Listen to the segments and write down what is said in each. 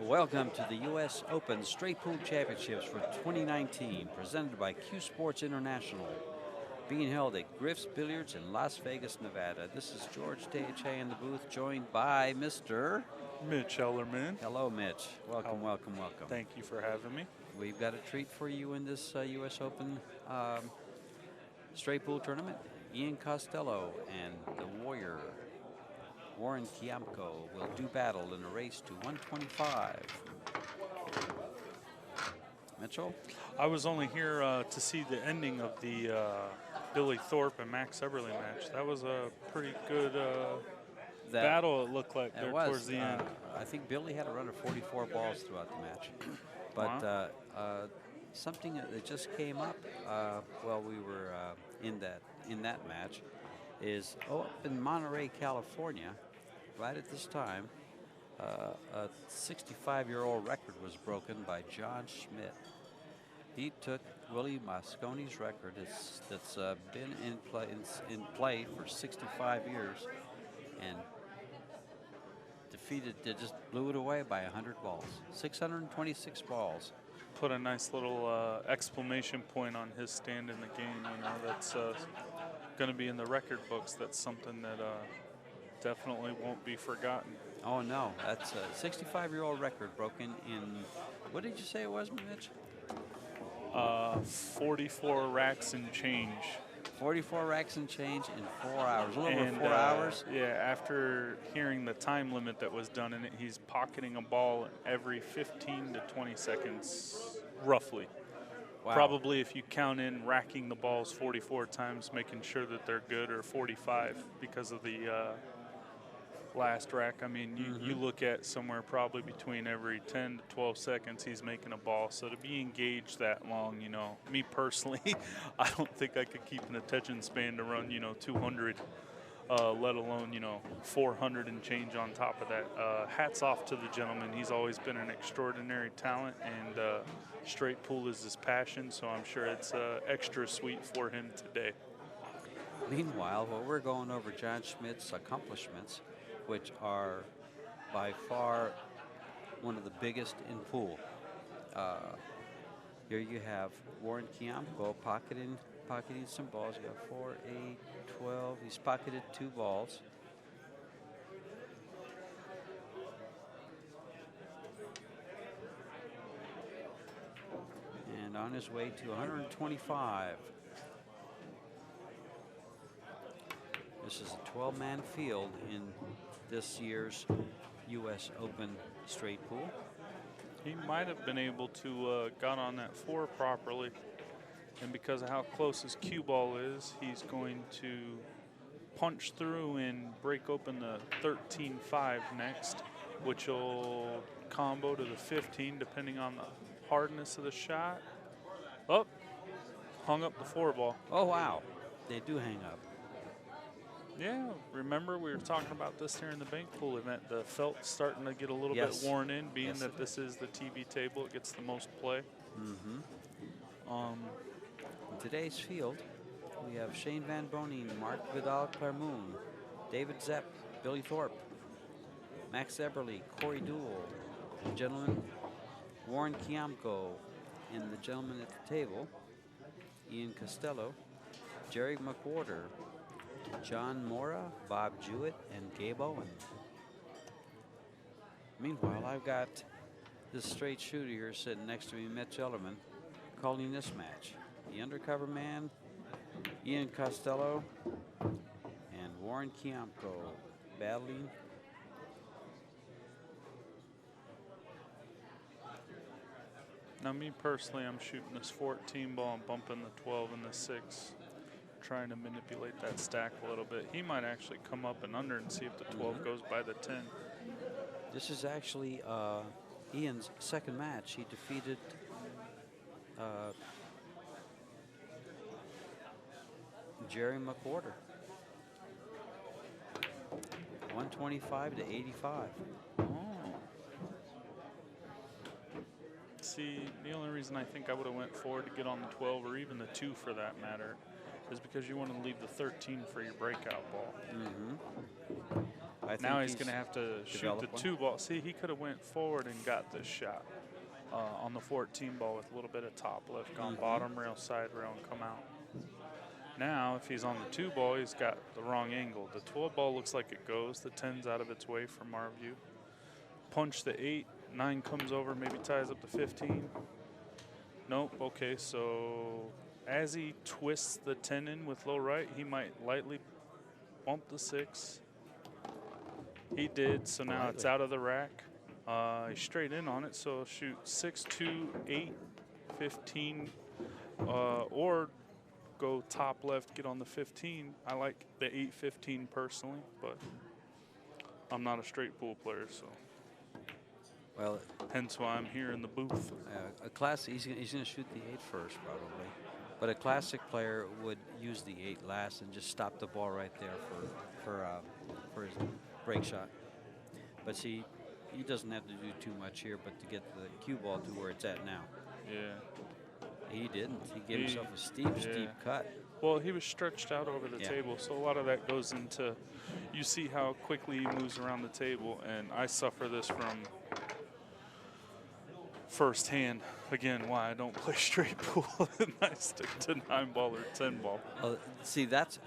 Welcome to the U.S. Open Straight Pool Championships for 2019, presented by CueSports International, being held at Griff's Billiards in Las Vegas, Nevada. This is George Tehachae in the booth, joined by Mr. Mitch Ellerman. Hello, Mitch. Welcome, welcome, welcome. Thank you for having me. We've got a treat for you in this U.S. Open Straight Pool tournament. Ian Costello and the Warrior, Warren Kiamco, will do battle in a race to 125. Mitchell? I was only here to see the ending of the Billy Thorpe and Max Eberly match. That was a pretty good battle, it looked like, there towards the end. I think Billy had a run of 44 balls throughout the match. But Wow. Something that just came up while we were in that match is up in Monterey, California, right at this time, a 65-year-old record was broken by John Schmidt. He took Willie Mosconi's record that's been in play for 65 years and just blew it away by 100 balls, 626 balls. Put a nice little exclamation point on his stand in the game. You know, that's going to be in the record books. That's something that definitely won't be forgotten. Oh no, that's a 65-year-old record broken in, what did you say it was, Mitch? 44 racks and change. 44 racks and change in 4 hours, a little over 4 hours. Yeah, after hearing the time limit that was done in it, he's pocketing a ball every 15 to 20 seconds, roughly. Wow. Probably if you count in racking the balls 44 times, making sure that they're good, or 45 because of the last rack. I mean, you look at somewhere probably between every 10 to 12 seconds he's making a ball. So to be engaged that long, you know, me personally, I don't think I could keep an attention span to run, 200, let alone, 400 and change on top of that. Hats off to the gentleman. He's always been an extraordinary talent, and straight pool is his passion, so I'm sure it's extra sweet for him today. Meanwhile, while we're going over John Schmidt's accomplishments, which are by far one of the biggest in pool. Here you have Warren Kiamco pocketing some balls. You have 4, 8, 12. He's pocketed 2 balls. And on his way to 125. This is a 12-man field in this year's U.S. Open Straight Pool. He might have been able to got on that 4 properly, and because of how close his cue ball is, he's going to punch through and break open the 13-5 next, which will combo to the 15 depending on the hardness of the shot. Oh, hung up the 4 ball. Oh wow, they do hang up. Yeah, remember we were talking about this here in the bank pool event. The felt's starting to get a little bit worn in, being that this is the TV table. It gets the most play. In today's field, we have Shane Van Boning, Mark Vidal-Clermont, David Zepp, Billy Thorpe, Max Eberly, Corey Deuel, the gentleman Warren Kiamco, and the gentleman at the table, Ian Costello, Jerry McWhorter, John Mora, Bob Jewett, and Gabe Owen. Meanwhile, I've got this straight shooter here sitting next to me, Mitch Ellerman, calling this match. The undercover man, Ian Costello, and Warren Kiamco battling. Now, me personally, I'm shooting this 14 ball and bumping the 12 and the 6. Trying to manipulate that stack a little bit. He might actually come up and under and see if the 12 goes by the 10. This is actually Ian's second match. He defeated Jerry McWhorter, 125 to 85. Oh. See, the only reason I think I would have went forward to get on the 12 or even the 2 for that matter is because you want to leave the 13 for your breakout ball. I think Now he's going to have to shoot the one. 2 ball. See, he could have went forward and got this shot on the 14 ball with a little bit of top lift, gone bottom rail, side rail, and come out. Now, if he's on the 2 ball, he's got the wrong angle. The 12 ball looks like it goes. The 10's out of its way from our view. Punch the 8. 9 comes over, maybe ties up the 15. Nope. Okay, so as he twists the 10 in with low right, he might lightly bump the 6. He did, so now it's out of the rack. He's straight in on it, so shoot 6, 2, 8, 15, or go top left, get on the 15. I like the 8, 15 personally, but I'm not a straight pool player, so. Well, hence why I'm here in the booth. He's going to shoot the 8 first, probably. But a classic player would use the 8 last and just stop the ball right there for his break shot. But see, he doesn't have to do too much here, but to get the cue ball to where it's at now. Yeah. He didn't. He gave himself a steep cut. Well, he was stretched out over the table, so a lot of that goes into, you see how quickly he moves around the table, and I suffer this from firsthand. Again, why I don't play straight pool and I stick to 9 ball or 10 ball. See, that's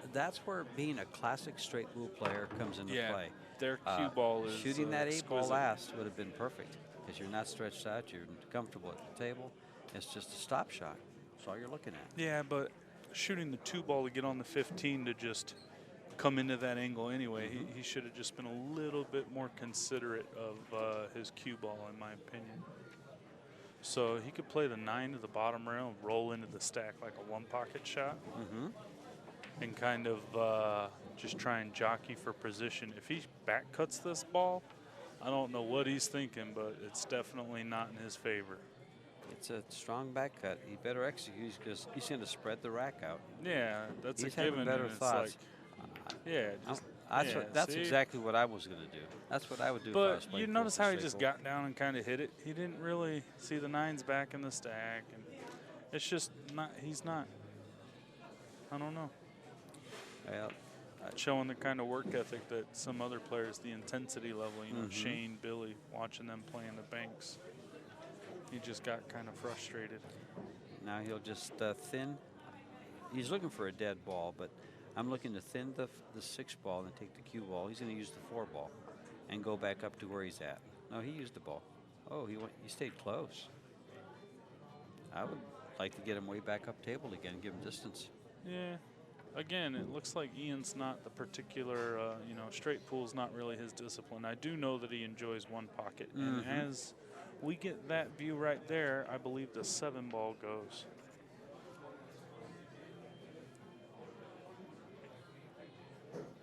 where being a classic straight pool player comes into play. Their cue ball is shooting that 8 ball exquisite. last would have been perfect because you're not stretched out, you're comfortable at the table. It's just a stop shot. That's all you're looking at. Yeah, but shooting the 2 ball to get on the 15 to just come into that angle anyway, he should have just been a little bit more considerate of his cue ball, in my opinion. So he could play the 9 to the bottom rail and roll into the stack like a 1-pocket shot and kind of just try and jockey for position. If he back cuts this ball, I don't know what he's thinking, but it's definitely not in his favor. It's a strong back cut. He better execute because he's going to spread the rack out. Yeah, that's he's a given. Having better thoughts. That's exactly what I was going to do. That's what I would do. But if I was playing you notice how he just pool. got down and kind of hit it. He didn't really see the 9s back in the stack, and it's just not. He's not. I don't know. Well, showing the kind of work ethic that some other players, the intensity level. You know, Shane, Billy, watching them play in the banks. He just got kind of frustrated. Now he'll just thin. He's looking for a dead ball, but I'm looking to thin the 6 ball and take the cue ball. He's going to use the 4 ball and go back up to where he's at. No, he used the ball. Oh, he stayed close. I would like to get him way back up table again, give him distance. Yeah. Again, it looks like Ian's not the particular, straight pool's not really his discipline. I do know that he enjoys 1 pocket. And as we get that view right there, I believe the 7 ball goes.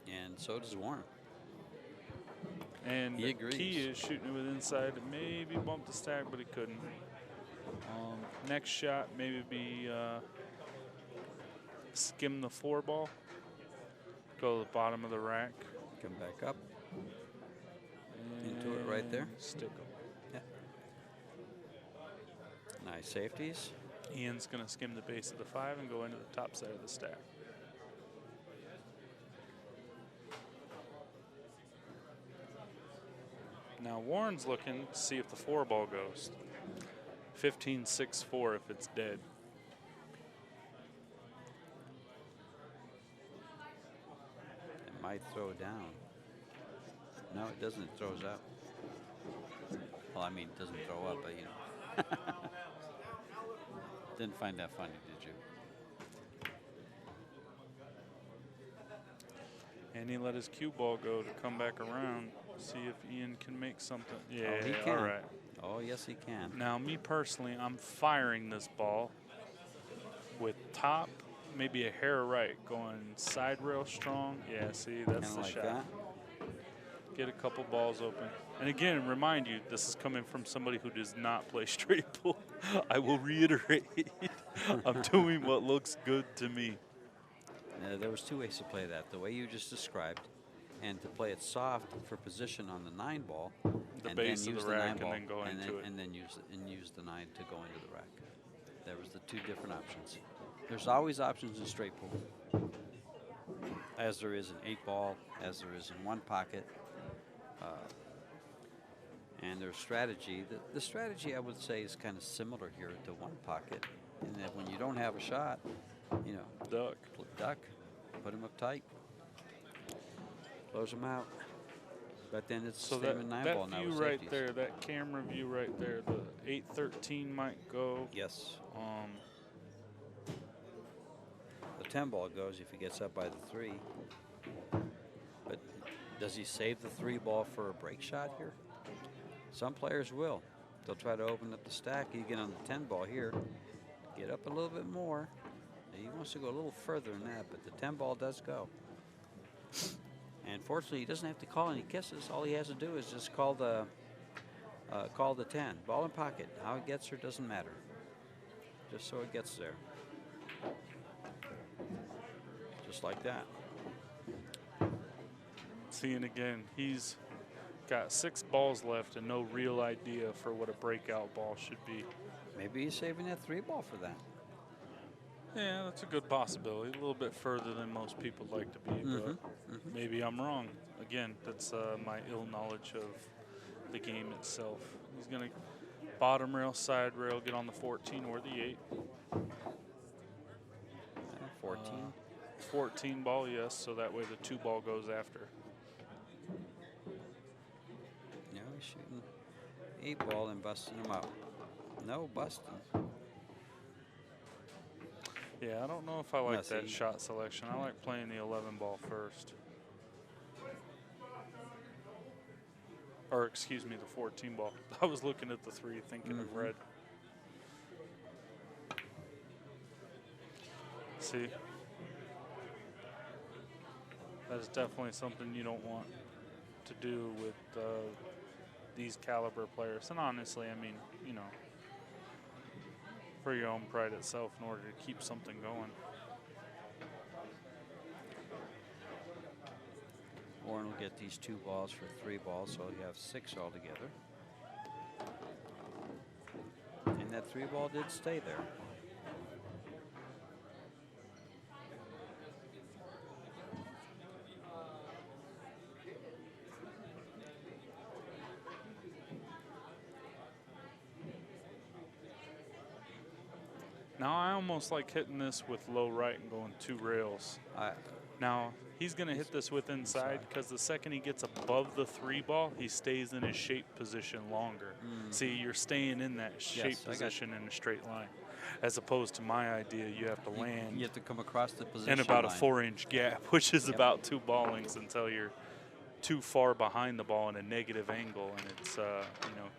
And so does Warren. And he agrees. The key is shooting it with inside. Maybe bump the stack, but he couldn't. Next shot, maybe be skim the 4 ball. Go to the bottom of the rack. Come back up. Into it right there. Stick them. Yeah. Nice safeties. Ian's going to skim the base of the 5 and go into the top side of the stack. Now Warren's looking to see if the 4 ball goes. 15-6-4 if it's dead. It might throw down. No, it doesn't. It throws up. Well, I mean, it doesn't throw up, but you know. Didn't find that funny, did you? And he let his cue ball go to come back around, see if Ian can make something. Yeah, oh, he can. All right. Oh, yes, he can. Now, me personally, I'm firing this ball with top, maybe a hair right, going side rail strong. Yeah, see, that's Kinda the like shot. That. Get a couple balls open. And again, remind you, this is coming from somebody who does not play straight pool. I will reiterate, I'm doing what looks good to me. There was 2 ways to play that. The way you just described, and to play it soft for position on the 9 ball, the base of the rack, and then go and into it. And then use the 9 to go into the rack. There was the 2 different options. There's always options in straight pool, as there is in 8 ball, as there is in 1 pocket. And their strategy, the strategy I would say is kind of similar here at the one pocket, in that when you don't have a shot, you know, duck, put them up tight, close them out. But then it's So same in nine ball that now view with right safeties. there, that camera view right there, the 8-13 might go. Yes. The 10 ball goes if he gets up by the 3. But does he save the 3 ball for a break shot here? Some players will. They'll try to open up the stack. You get on the 10 ball here, get up a little bit more. He wants to go a little further than that, but the 10 ball does go. And fortunately, he doesn't have to call any kisses. All he has to do is just call the 10. Ball in pocket. How it gets there doesn't matter. Just so it gets there. Just like that. Seeing again, he's got 6 balls left and no real idea for what a breakout ball should be. Maybe he's saving that 3 ball for that. Yeah, that's a good possibility. A little bit further than most people like to be, but maybe I'm wrong. Again, that's my ill knowledge of the game itself. He's going to bottom rail, side rail, get on the 14 or the 8. 14. 14 ball, yes, so that way the 2 ball goes after. Yeah, he's shooting 8 ball and busting him out. No busting. Yeah, I don't know if I like that see. shot selection. I like playing the 11 ball first. Or excuse me, the 14 ball. I was looking at the 3 thinking of red. See? That is definitely something you don't want to do with these caliber players. And honestly, I mean, you know, for your own pride itself in order to keep something going. Warren will get these 2 balls for 3 balls, so you have 6 altogether. And that 3 ball did stay there. Now I almost like hitting this with low right and going 2 rails. Now he's going to hit this with inside because the second he gets above the 3 ball, he stays in his shape position longer. See, you're staying in that shape position in a straight line, as opposed to my idea, you have to land. You have to come across the position in about line. a 4-inch gap, which is about 2 ball lengths until you're too far behind the ball in a negative angle, and it's you know,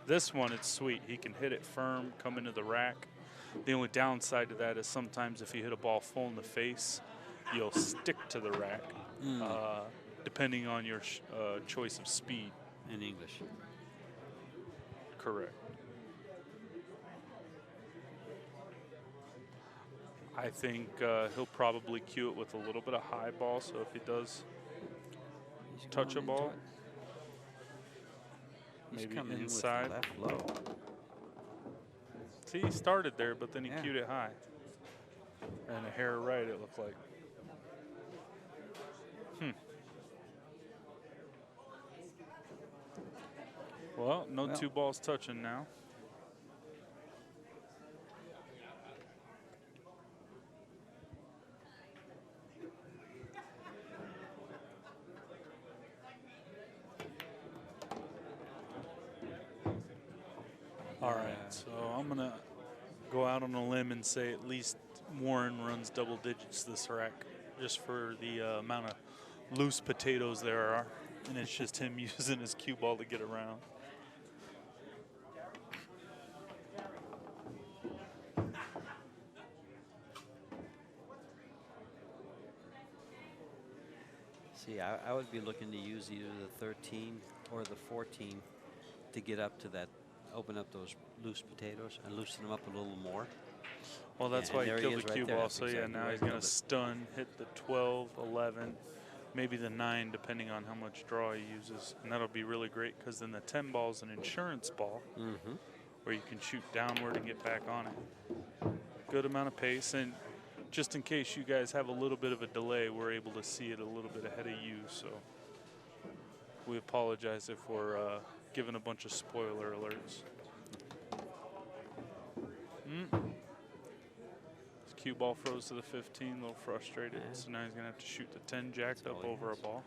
this one it's sweet. He can hit it firm, come into the rack. The only downside to that is sometimes if you hit a ball full in the face, you'll stick to the rack, depending on your choice of speed. In English. Correct. I think he'll probably cue it with a little bit of high ball, so if he does touch a ball, maybe inside. Left low. See, he started there, but then he cued it high. And a hair right, it looked like. Well, no 2 balls touching now. All right, so I'm going to go out on a limb and say at least Warren runs double digits this rack, just for the amount of loose potatoes there are. And it's just him using his cue ball to get around. See, I would be looking to use either the 13 or the 14 to get up to that, open up those loose potatoes and loosen them up a little more. Well, that's why he killed the cue ball. That's So, yeah, exactly now right. he's going to stun, hit the 12, 11, maybe the 9, depending on how much draw he uses. And that'll be really great because then the 10 ball is an insurance ball where you can shoot downward and get back on it. Good amount of pace. And just in case you guys have a little bit of a delay, we're able to see it a little bit ahead of you. So We apologize if we're giving a bunch of spoiler alerts. His cue ball froze to the 15, a little frustrated. Yeah. So now he's going to have to shoot the 10 jacked up over a ball.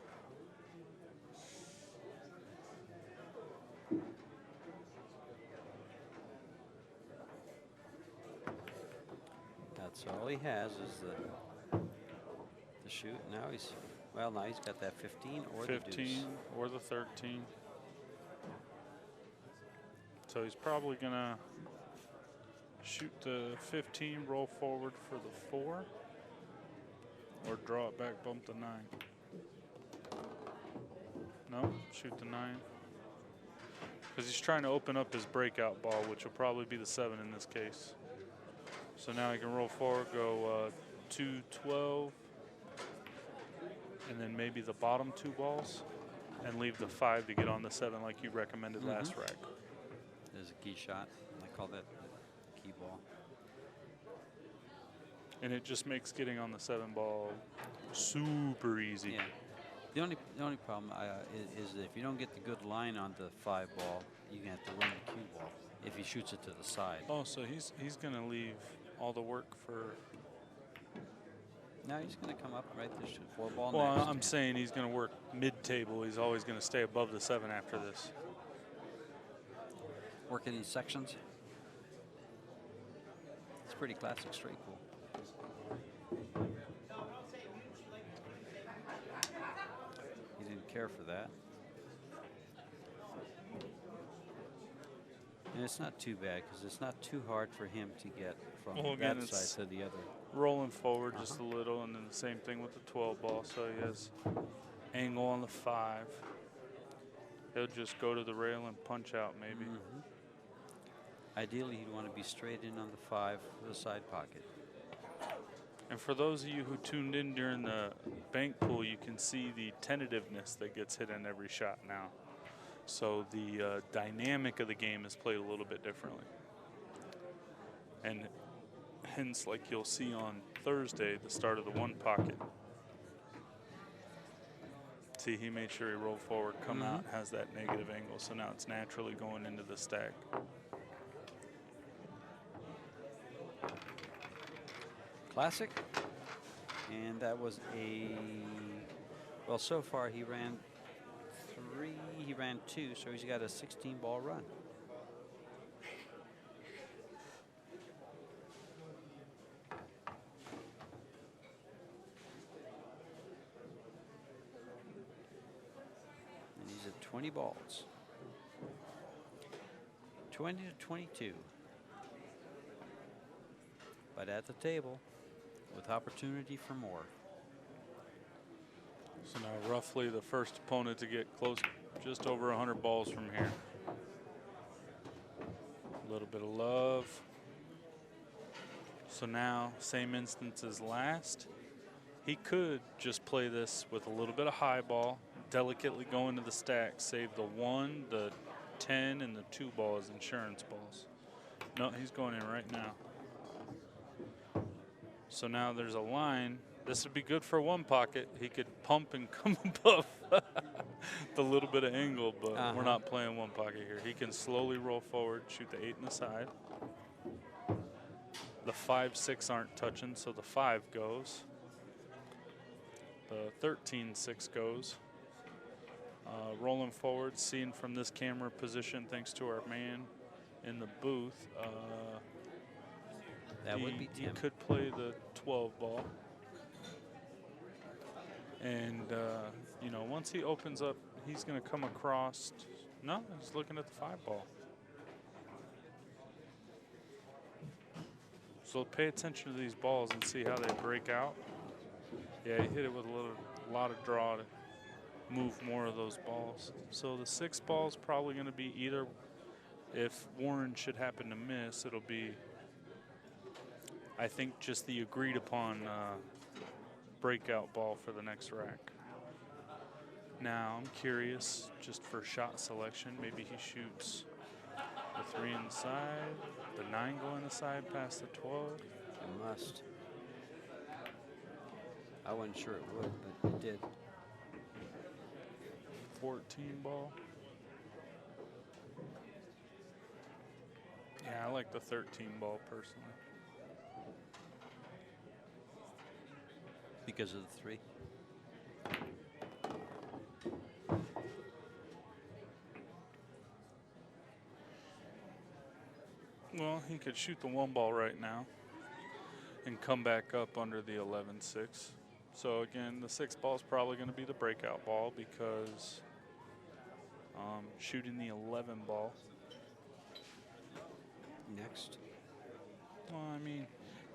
That's all he has is the shoot. Now he's got that 15 or the 15 deuce. or the 13. So he's probably going to shoot the 15, roll forward for the 4, or draw it back, bump the 9. No, shoot the 9. Because he's trying to open up his breakout ball, which will probably be the 7 in this case. So now he can roll forward, go 2, 12, and then maybe the bottom 2 balls, and leave the 5 to get on the 7 like you recommended last rack. There's a key shot. I call that key ball. And it just makes getting on the 7 ball super easy. Yeah. The only problem is that if you don't get the good line on the 5 ball, you're gonna have to run the cue ball if he shoots it to the side. Oh, so he's gonna leave all the work for. Now he's gonna come up right there, shoot 4 ball Well, next. I'm saying he's gonna work mid-table. He's always gonna stay above the 7 after this. Working in sections. It's pretty classic straight pool. He didn't care for that. And it's not too bad because it's not too hard for him to get from again, that side to the other. Rolling forward just a little, and then the same thing with the 12 ball. So he has angle on the 5. He'll just go to the rail and punch out maybe. Ideally, he'd want to be straight in on the 5 with a side pocket. And for those of you who tuned in during the bank pool, you can see the tentativeness that gets hit in every shot now. So the dynamic of the game is played a little bit differently. And hence, like you'll see on Thursday, the start of the 1 pocket. See, he made sure he rolled forward, come out, has that negative angle. So now it's naturally going into the stack. Classic. And that was well, so far he ran 3, he ran 2, so he's got a 16 ball run. And he's at 20 balls. 20 to 22. But at the table, with opportunity for more. So now roughly the first opponent to get close, just over 100 balls from here. A little bit of love. So now, same instance as last. He could just play this with a little bit of high ball, delicately go into the stack, save the 1, the 10, and the 2 ball as insurance balls. No, he's going in right now. So now there's a line. This would be good for 1 pocket. He could pump and come above the little bit of angle, but we're not playing 1 pocket here. He can slowly roll forward, shoot the 8 in the side. The 5, 6 aren't touching, so the 5 goes. The 13, 6 goes. Rolling forward, seen from this camera position, thanks to our man in the booth. That would be He Tim. could play the 12 ball. And, you know, once he opens up, he's going to come across. No, he's looking at the 5 ball. So pay attention to these balls and see how they break out. Yeah, he hit it with a lot of draw to move more of those balls. So the 6 ball is probably going to be either, if Warren should happen to miss, it'll be, I think, just the agreed upon breakout ball for the next rack. Now I'm curious, just for shot selection, maybe he shoots the 3 inside, the 9 going aside past the 12. It must. I wasn't sure it would, but it did. 14 ball. Yeah, I like the 13 ball personally. Because of the 3. Well, he could shoot the 1 ball right now and come back up under the 11-6. So again, the 6 ball is probably going to be the breakout ball because shooting the 11 ball. Next. Well, I mean,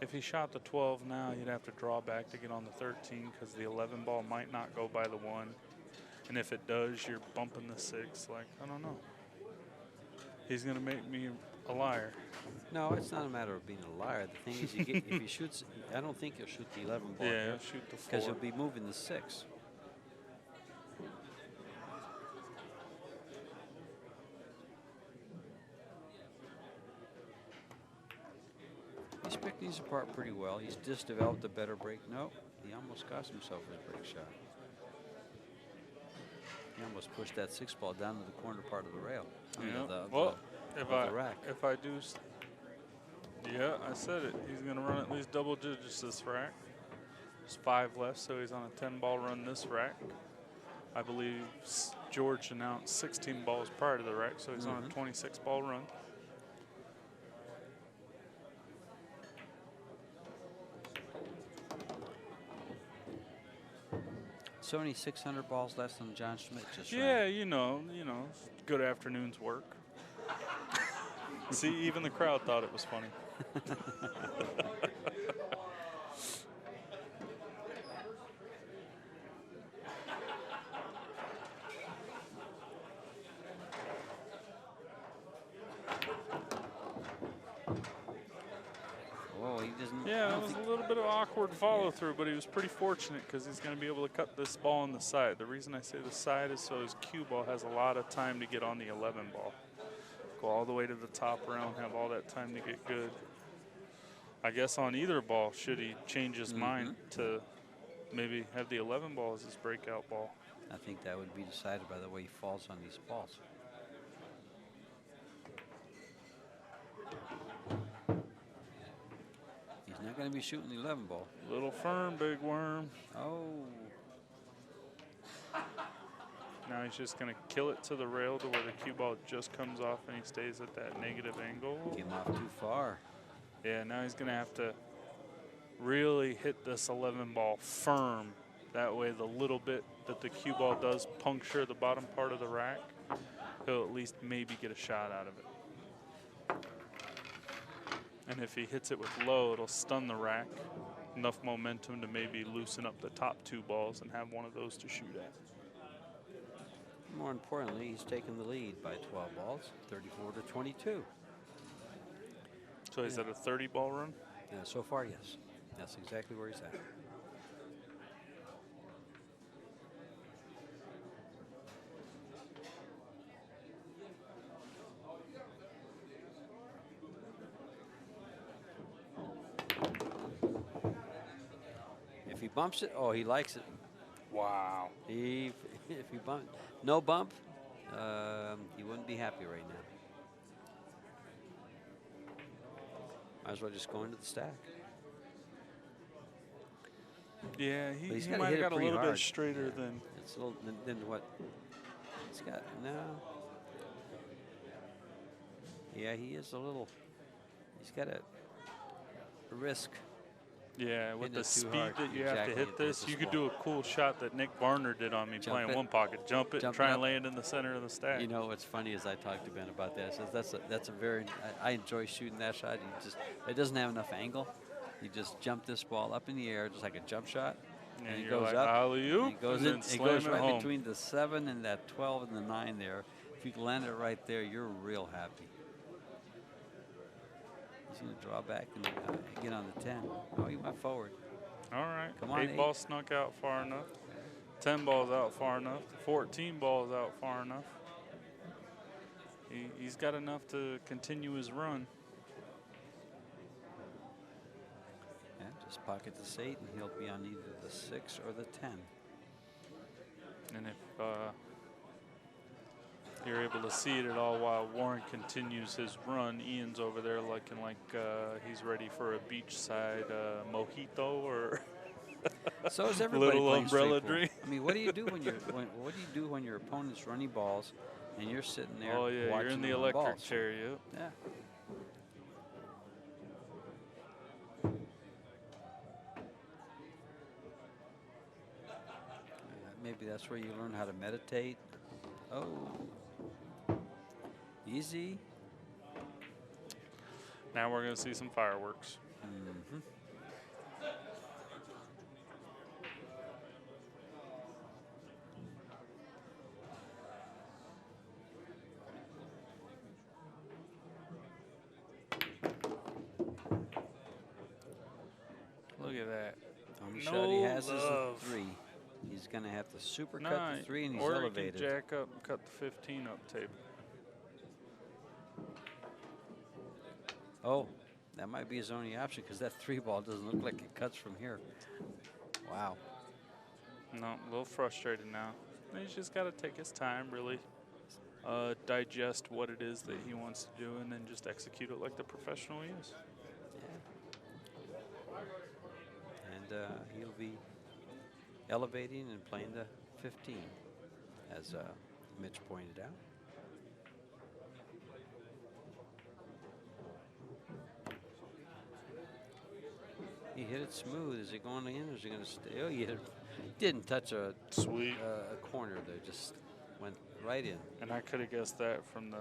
if he shot the 12 now, he'd have to draw back to get on the 13 because the 11 ball might not go by the 1. And if it does, you're bumping the 6. Like, I don't know. He's going to make me a liar. No, it's not a matter of being a liar. The thing is, if he shoots, I don't think he'll shoot the 11 ball. Yeah, he'll shoot the 4. Because he'll be moving the 6. He's picked these apart pretty well. He's just developed a better break. No, he almost cost himself his break shot. He almost pushed that 6 ball down to the corner part of the rail. The rack. If I do, yeah, I said it. He's going to run at least double digits this rack. There's 5 left, so he's on a 10 ball run this rack. I believe George announced 16 balls prior to the rack, so he's on a 26 ball run. 7,600 balls less than John Schmidt just Yeah, ran. you know, good afternoon's work. See, even the crowd thought it was funny. Whoa, he doesn't. Yeah, it was a little bit of awkward follow through, but he was pretty fortunate because he's going to be able to cut this ball on the side. The reason I say the side is so his cue ball has a lot of time to get on the 11 ball. Go all the way to the top round, have all that time to get good. I guess on either ball, should he change his mind to maybe have the 11 ball as his breakout ball. I think that would be decided by the way he falls on these balls. He's not going to be shooting the 11 ball. Little firm, big worm. Oh. Now he's just going to kill it to the rail to where the cue ball just comes off and he stays at that negative angle. Came off too far. Yeah, now he's going to have to really hit this 11 ball firm. That way the little bit that the cue ball does puncture the bottom part of the rack, he'll at least maybe get a shot out of it. And if he hits it with low, it'll stun the rack. Enough momentum to maybe loosen up the top 2 balls and have one of those to shoot at. More importantly, he's taken the lead by 12 balls, 34-22. So he's at a 30 ball run? Yeah, so far, yes. That's exactly where he's at. If he bumps it, oh, he likes it. Wow. If he no bump, he wouldn't be happy right now. Might as well just go into the stack. Yeah, he He's might have got a little hard. bit straighter than. It's a little than what he's got now. Yeah, he is a little. He's got a risk. Yeah, with the speed hard. that you have to hit this, you could do a cool shot that Nick Barner did on me playing one pocket. Jump it and try and land in the center of the stack. You know what's funny is I talked to Ben about that. I says that's a very I enjoy shooting that shot. It doesn't have enough angle. You just jump this ball up in the air just like a jump shot. And it goes like, up. Alley-oop, It goes and in. then It slam goes right home. between the 7 and that 12 and the 9 there. If you can land it right there, you're real happy. He's going to draw back and get on the 10. Oh, he went forward. All right. Come on, 8 ball snuck out far enough. 10 balls out far enough. 14 balls out far enough. He's got enough to continue his run. Yeah, just pocket this 8, and he'll be on either the 6 or the 10. And if You're able to see it at all while Warren continues his run. Ian's over there looking like he's ready for a beachside mojito or So is everybody little playing umbrella straight pool. drink. I mean, what do you do when what do you do when your opponent's running balls and you're sitting there Oh yeah, watching you're in the them electric balls? chair. Yep. Yeah. Maybe that's where you learn how to meditate. Oh, easy. Now we're going to see some fireworks. Mm-hmm. Look at that. Only No shot he has love. is a 3. He's going to have to super cut Nine. the 3, and he's or elevated. He can jack up and cut the 15 up table. Oh, that might be his only option because that 3 ball doesn't look like it cuts from here. Wow. No, a little frustrated now. He's just got to take his time, really digest what it is that he wants to do, and then just execute it like the professional he is. Yeah. And he'll be elevating and playing the 15, as Mitch pointed out. He hit it smooth. Is it going in or is it going to stay? Oh, he hit it. Didn't touch a Sweet. A corner there. Just went right in. And I could have guessed that from the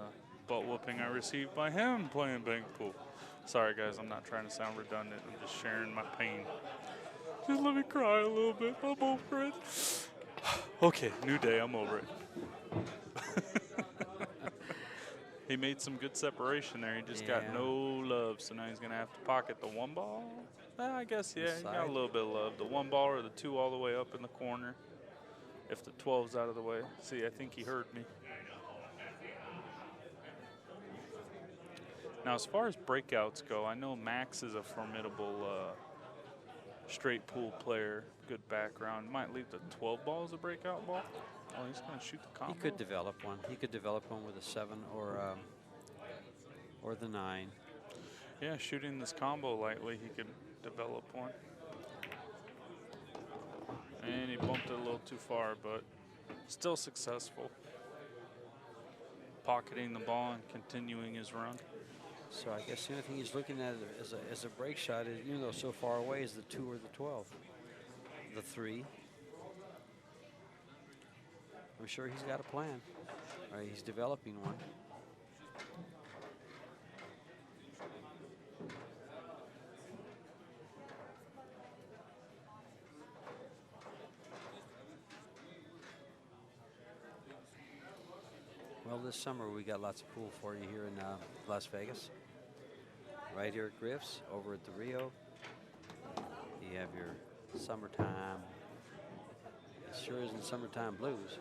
butt whooping I received by him playing bank pool. Sorry, guys. I'm not trying to sound redundant. I'm just sharing my pain. Just let me cry a little bit. I'm over it. Okay, new day. I'm over it. He made some good separation there. He just got no love, so now he's going to have to pocket the 1 ball. I guess, yeah, he got a little bit of love. The 1 ball or the 2 all the way up in the corner. If the 12's out of the way. See, I think he heard me. Now, as far as breakouts go, I know Max is a formidable straight pool player, good background. Might leave the 12 ball as a breakout ball. Oh, he's going to shoot the combo. He could develop one. He could develop one with a 7 or the 9. Yeah, shooting this combo lightly, he could develop one. And he bumped it a little too far, but still successful. Pocketing the ball and continuing his run. So I guess the only thing he's looking at as a break shot is, even though so far away, is the 2 or the 12. The 3. I'm sure he's got a plan. All right, he's developing one. Well, this summer we got lots of pool for you here in Las Vegas. Right here at Griff's, over at the Rio. You have your summertime. It sure isn't summertime blues.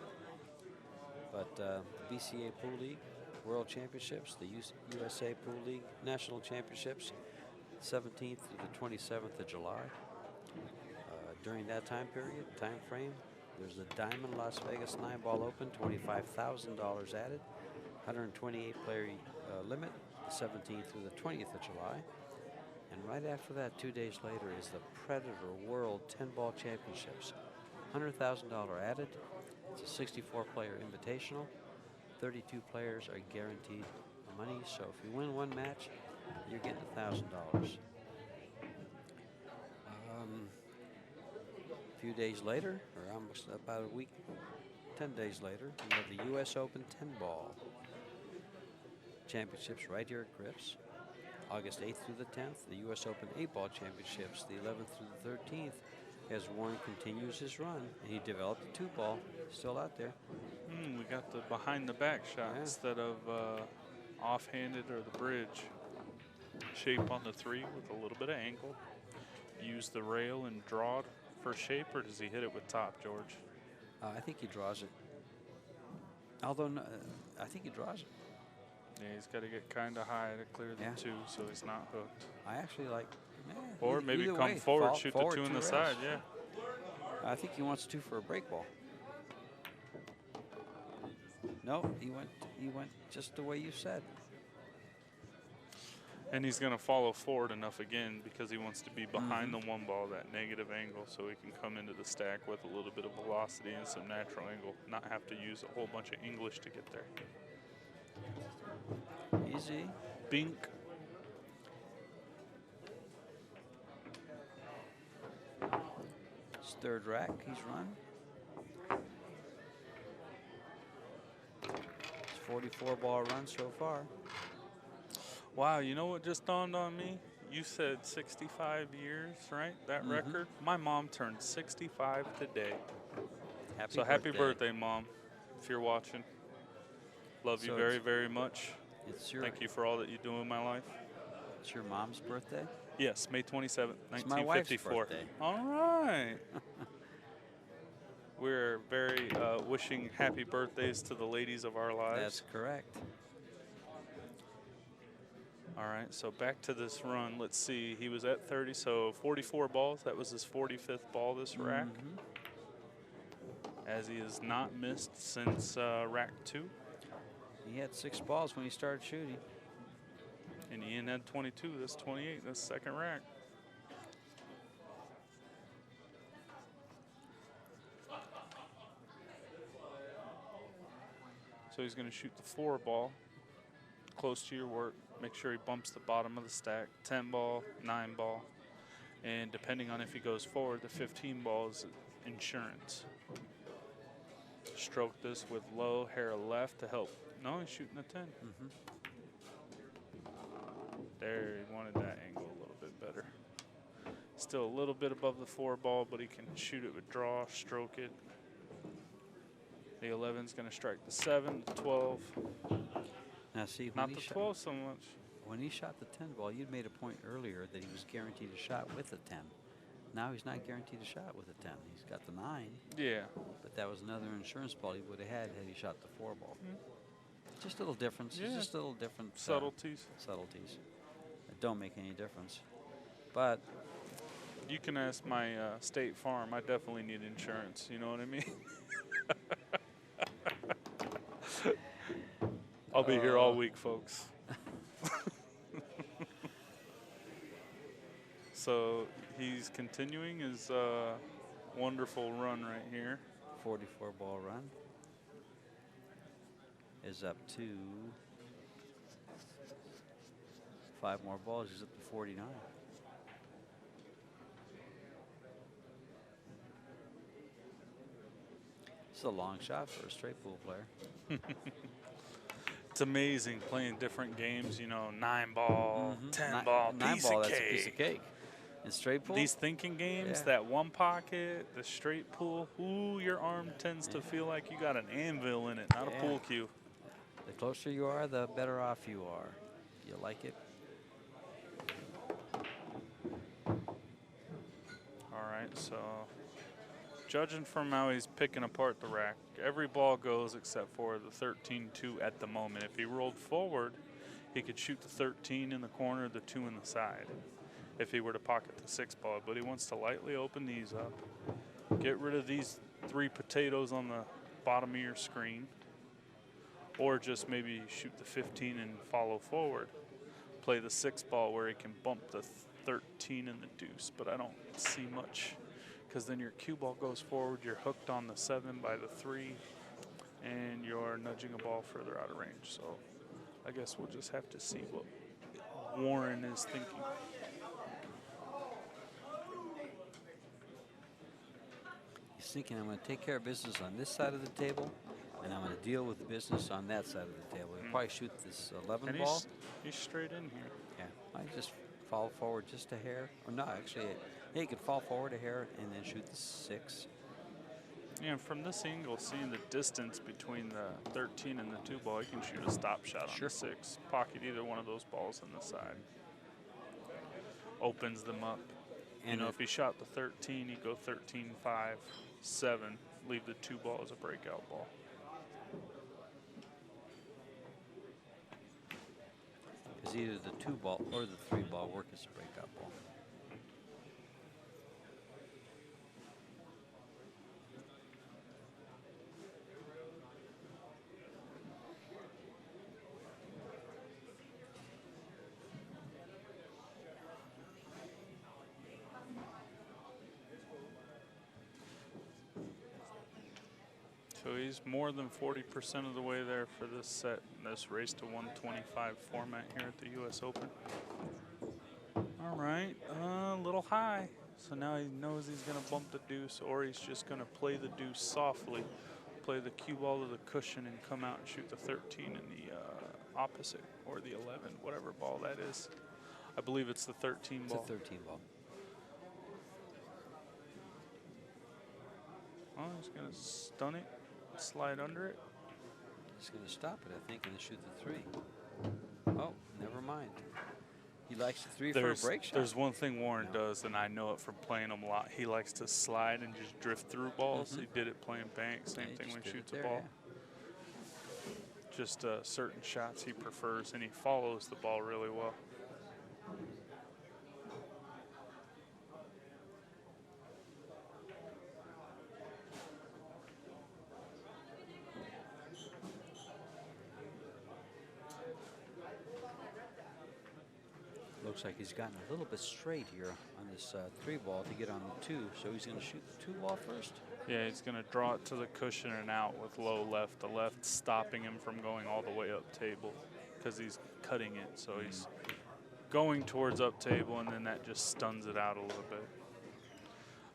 But the BCA Pool League World Championships, the USA Pool League National Championships, 17th to the 27th of July. During that time frame, there's the Diamond Las Vegas 9-ball Open, $25,000 added, 128 player limit, the 17th through the 20th of July. And right after that, 2 days later, is the Predator World 10-ball Championships, $100,000 added. It's a 64-player invitational. 32 players are guaranteed money. So if you win one match, you're getting $1,000. A few days later, or almost about a week, 10 days later, you have the U.S. Open 10-ball Championships right here at Griff's. August 8th through the 10th, the U.S. Open 8-ball Championships, the 11th through the 13th, as Warren continues his run, and he developed a 2-ball, still out there. We got the behind-the-back shot instead of off-handed or the bridge. Shape on the 3 with a little bit of angle. Use the rail and draw it for shape, or does he hit it with top, George? I think he draws it. Although, I think he draws it. Yeah, he's got to get kind of high to clear the 2 so he's not hooked. I actually like... Or maybe come forward, shoot the 2 on the side, yeah. I think he wants 2 for a break ball. No, he went he went just the way you said. And he's going to follow forward enough again because he wants to be behind the one ball, that negative angle, so he can come into the stack with a little bit of velocity and some natural angle, not have to use a whole bunch of English to get there. Easy. Bink. His third rack he's run. It's 44 ball run so far. Wow, you know what just dawned on me? You said 65 years, right? That record? My mom turned 65 today. Happy birthday, Mom, if you're watching. Love you very, very much. Thank you for all that you do in my life. It's your mom's birthday? Yes, May 27th, 1954. It's my wife's birthday. All right. We're very wishing happy birthdays to the ladies of our lives. That's correct. All right, so back to this run. Let's see. He was at 30, so 44 balls. That was his 45th ball this rack. As he has not missed since rack 2. He had 6 balls when he started shooting. And Ian had 22. That's 28. That's second rack. So he's going to shoot the 4 ball close to your work. Make sure he bumps the bottom of the stack. 10 ball, 9 ball. And depending on if he goes forward, the 15 ball is insurance. Stroke this with low hair left to help. No, he's shooting a 10. There, he wanted that angle a little bit better. Still a little bit above the 4 ball, but he can shoot it with draw, stroke it. The 11's going to strike the 7, the 12. Now see, not the 12 so much. When he shot the 10 ball, you'd made a point earlier that he was guaranteed a shot with a 10. Now he's not guaranteed a shot with a 10. He's got the 9. Yeah. But that was another insurance ball he would have had he shot the 4 ball. Just a little difference. Yeah. Just a little different. Subtleties. Subtleties. That don't make any difference. But you can ask my State Farm. I definitely need insurance. You know what I mean? I'll be here all week, folks. So he's continuing his wonderful run right here. 44 ball run is up to 5 more balls. He's up to 49. It's a long shot for a straight pool player. It's amazing playing different games, you know, 9 ball, 10 ball, 9 ball, that's a piece of cake. And straight pool? These thinking games, that one pocket, the straight pool, ooh, your arm tends to feel like you got an anvil in it, not a pool cue. The closer you are, the better off you are. You like it? All right, so judging from how he's picking apart the rack, every ball goes except for the 13-2 at the moment. If he rolled forward, he could shoot the 13 in the corner, the 2 in the side, if he were to pocket the 6 ball. But he wants to lightly open these up, get rid of these 3 potatoes on the bottom of your screen, or just maybe shoot the 15 and follow forward. Play the 6 ball where he can bump the 13 and the deuce, but I don't see much, because then your cue ball goes forward, you're hooked on the 7 by the 3, and you're nudging a ball further out of range. So I guess we'll just have to see what Warren is thinking. He's thinking, I'm going to take care of business on this side of the table, and I'm going to deal with the business on that side of the table. He'll probably shoot this 11 and ball. He's straight in here. Yeah, I just fall forward just a hair. Or no, actually, he could fall forward a hair and then shoot the 6. Yeah, and from this angle, seeing the distance between the 13 and the 2 ball, you can shoot a stop shot on the 6. Pocket either one of those balls on the side. Opens them up. And you know, if he shot the 13, he'd go 13, 5, 7, leave the 2 ball as a breakout ball. Because either the 2 ball or the 3 ball work as a breakout ball. So he's more than 40% of the way there for this set, this race to 125 format here at the U.S. Open. All right, a little high. So now he knows he's going to bump the deuce, or he's just going to play the deuce softly, play the cue ball to the cushion, and come out and shoot the 13 in the opposite, or the 11, whatever ball that is. I believe it's the 13 ball. It's a 13 ball. Oh, he's going to stun it, slide under it. He's going to stop it, I think, and then shoot the 3. Oh, never mind. He likes the 3 for a break shot. There's one thing Warren does, and I know it from playing him a lot. He likes to slide and just drift through balls. He did it playing bank. Same thing when he shoots a ball. Yeah. Just certain shots he prefers, and he follows the ball really well. Looks like he's gotten a little bit straight here on this 3 ball to get on the 2. So he's going to shoot the 2 ball first. Yeah, he's going to draw it to the cushion and out with low left. The left stopping him from going all the way up table because he's cutting it. So he's going towards up table, and then that just stuns it out a little bit.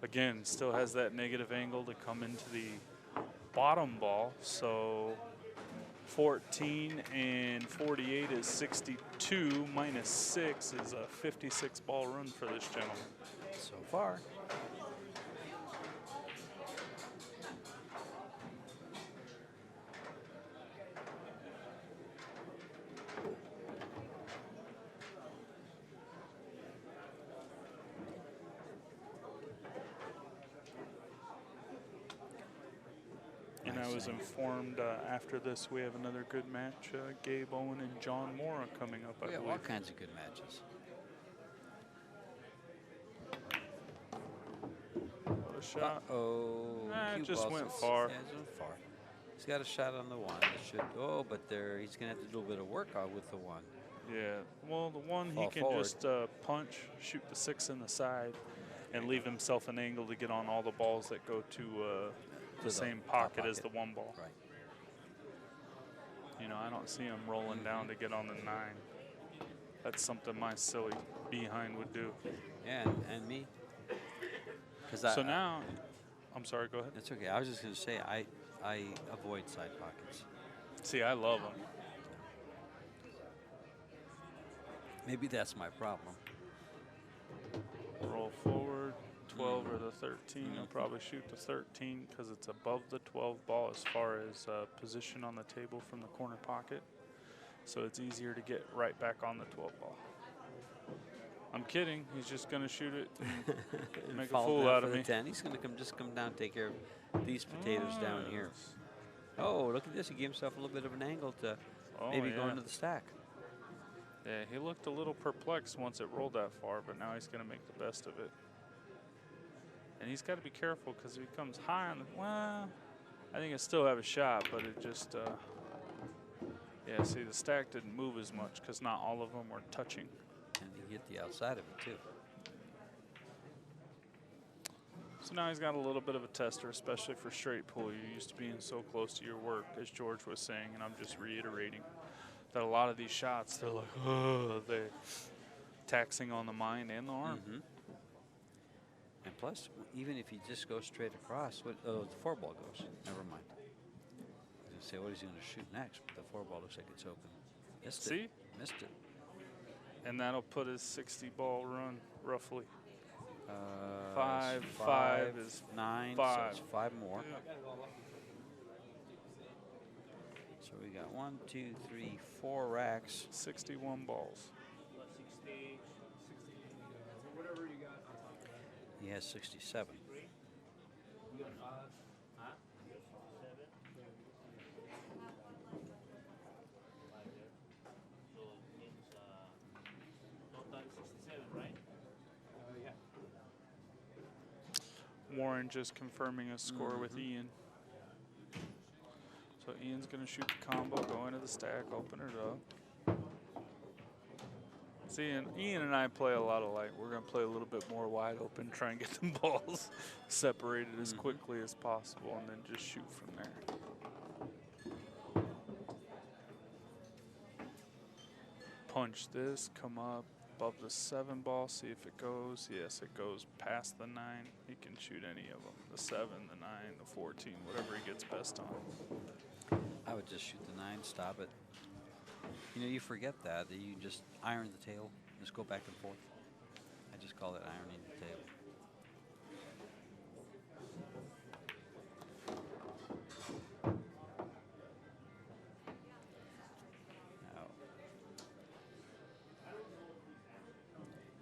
Again, still has that negative angle to come into the bottom ball. So 14 and 48 is 62, minus 6 is a 56 ball run for this gentleman. So far. And I was informed after this we have another good match. Gabe Owen and John Mora coming up, I believe. We have all kinds of good matches. What a shot. Oh, it just went far. Yeah, it went far. He's got a shot on the 1. It should. Oh, but there he's going to have to do a bit of work out with the 1. Yeah. Well, the 1 he can forward. just punch, shoot the 6 in the side, and leave himself an angle to get on all the balls that go to the same pocket as the 1 ball. Right. You know, I don't see him rolling down to get on the 9. That's something my silly behind would do. Yeah, and me. So now, I'm sorry, go ahead. That's okay. I was just going to say, I avoid side pockets. See, I love them. Maybe that's my problem. Roll forward, 12 or the 13. I'll probably shoot the 13 because it's above the 12 ball as far as position on the table from the corner pocket. So it's easier to get right back on the 12 ball. I'm kidding. He's just going to shoot it and make a fool out of me. 10. He's going to just come down and take care of these potatoes down here. Oh, look at this. He gave himself a little bit of an angle to maybe go into the stack. Yeah, he looked a little perplexed once it rolled that far, but now he's going to make the best of it. And he's got to be careful because if he comes high on the, well, I think I still have a shot, but it just, yeah, see, the stack didn't move as much because not all of them were touching. And he hit the outside of it, too. So now he's got a little bit of a tester, especially for straight pull. You're used to being so close to your work, as George was saying, and I'm just reiterating that a lot of these shots, they're like, oh, they're taxing on the mind and the arm. And plus, even if he just goes straight across, the 4 ball goes. Never mind. I was going to say, what is he going to shoot next? But the 4 ball looks like it's open. Missed it. Missed it. And that'll put his 60 ball run roughly. 5 is 9, 5. so it's 5 more. Yeah. So we got 1, 2, 3, 4 racks. 61 balls. He has 67. Warren just confirming a score with Ian. So Ian's going to shoot the combo, go into the stack, open it up. See, Ian and I play a lot alike. We're going to play a little bit more wide open, try and get the balls separated as quickly as possible, and then just shoot from there. punch this, come up above the 7 ball, see if it goes. Yes, it goes past the 9. He can shoot any of them, the 7, the 9, the 14, whatever he gets best on. I would just shoot the 9, stop it. You know, you forget that you just iron the tail, just go back and forth. I just call it ironing the tail.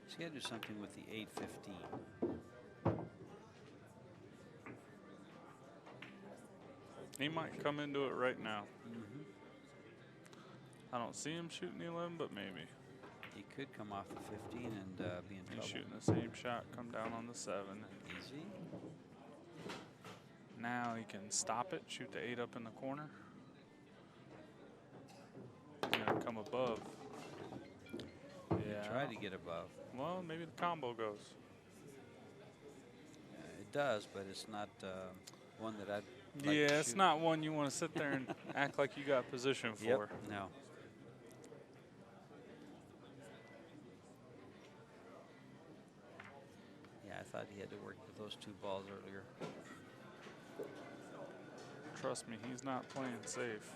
He's got to do something with the 8-15. He might come into it right now. Mm-hmm. I don't see him shooting the 11, but maybe. He could come off the 15 and be in trouble. He's shooting the same shot, come down on the 7. Easy. Now he can stop it, shoot the 8 up in the corner. He's going to come above. Yeah. Try to get above. Well, maybe the combo goes. It does, but it's not one that I'd like to it's shoot. not one you want to sit there and act like you got position for. Yep. No. Yeah, I thought he had to work with those 2 balls earlier. Trust me, he's not playing safe.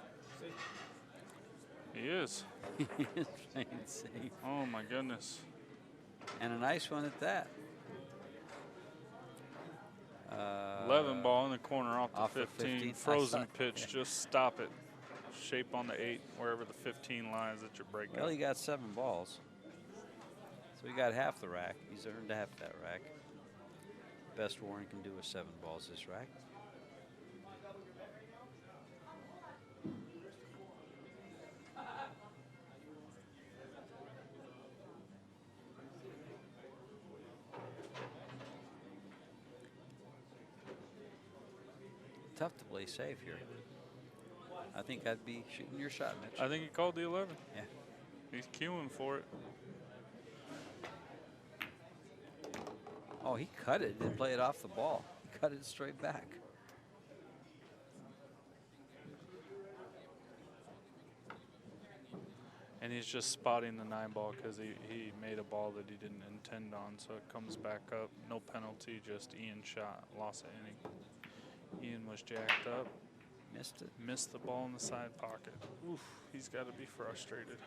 He is. He is playing safe. Oh my goodness. And a nice one at that. 11 ball in the corner off off the the 15. 15. Frozen pitch, just stop it. Shape on the 8, wherever the 15 lies at your breakout. Well, he got 7 balls. So he got half the rack. He's earned half that rack. Best Warren can do is 7 balls this rack. Tough to play safe here. I think I'd be shooting your shot, Mitch. I think he called the 11. Yeah. He's queuing for it. Oh, he cut it, didn't play it off the ball. He cut it straight back. And he's just spotting the 9 ball because he made a ball that he didn't intend on, so it comes back up. No penalty, just Ian shot, lost an inning. Ian was jacked up. Missed it. Missed the ball in the side pocket. Oof, he's got to be frustrated.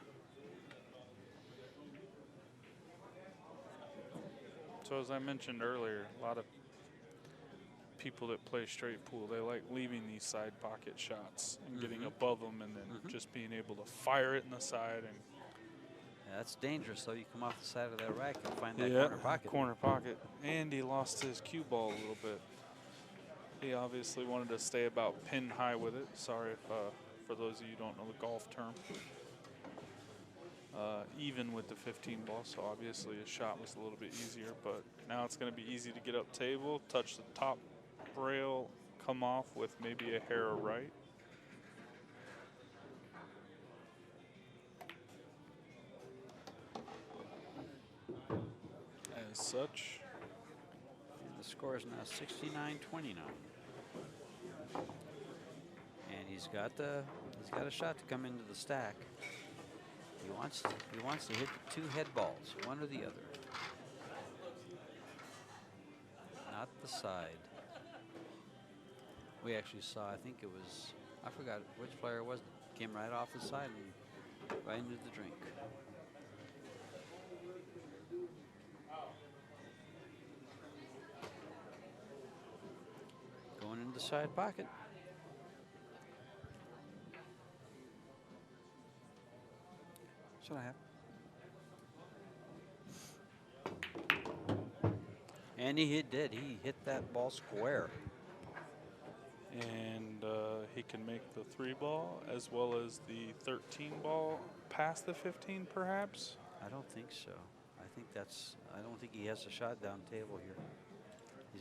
So as I mentioned earlier, a lot of people that play straight pool, they like leaving these side pocket shots and getting above them and then just being able to fire it in the side. And Yeah, that's dangerous, though. You come off the side of that rack and find that corner pocket. Corner pocket. And he lost his cue ball a little bit. He obviously wanted to stay about pin high with it. Sorry if, for those of you who don't know the golf term. Even with the 15 ball, so obviously his shot was a little bit easier, but now it's going to be easy to get up table, touch the top rail, come off with maybe a hair of right. As such. And the score is now 69-29. And he's got a shot to come into the stack. He wants to hit the 2 head balls, one or the other. Not the side. We actually saw, I think it was, I forgot which player it was, came right off the side and right into the drink. Going into the side pocket. That's what happened. And he did. He hit that ball square. And he can make the 3 ball as well as the 13 ball past the 15 perhaps. I don't think so. I don't think he has a shot down table here.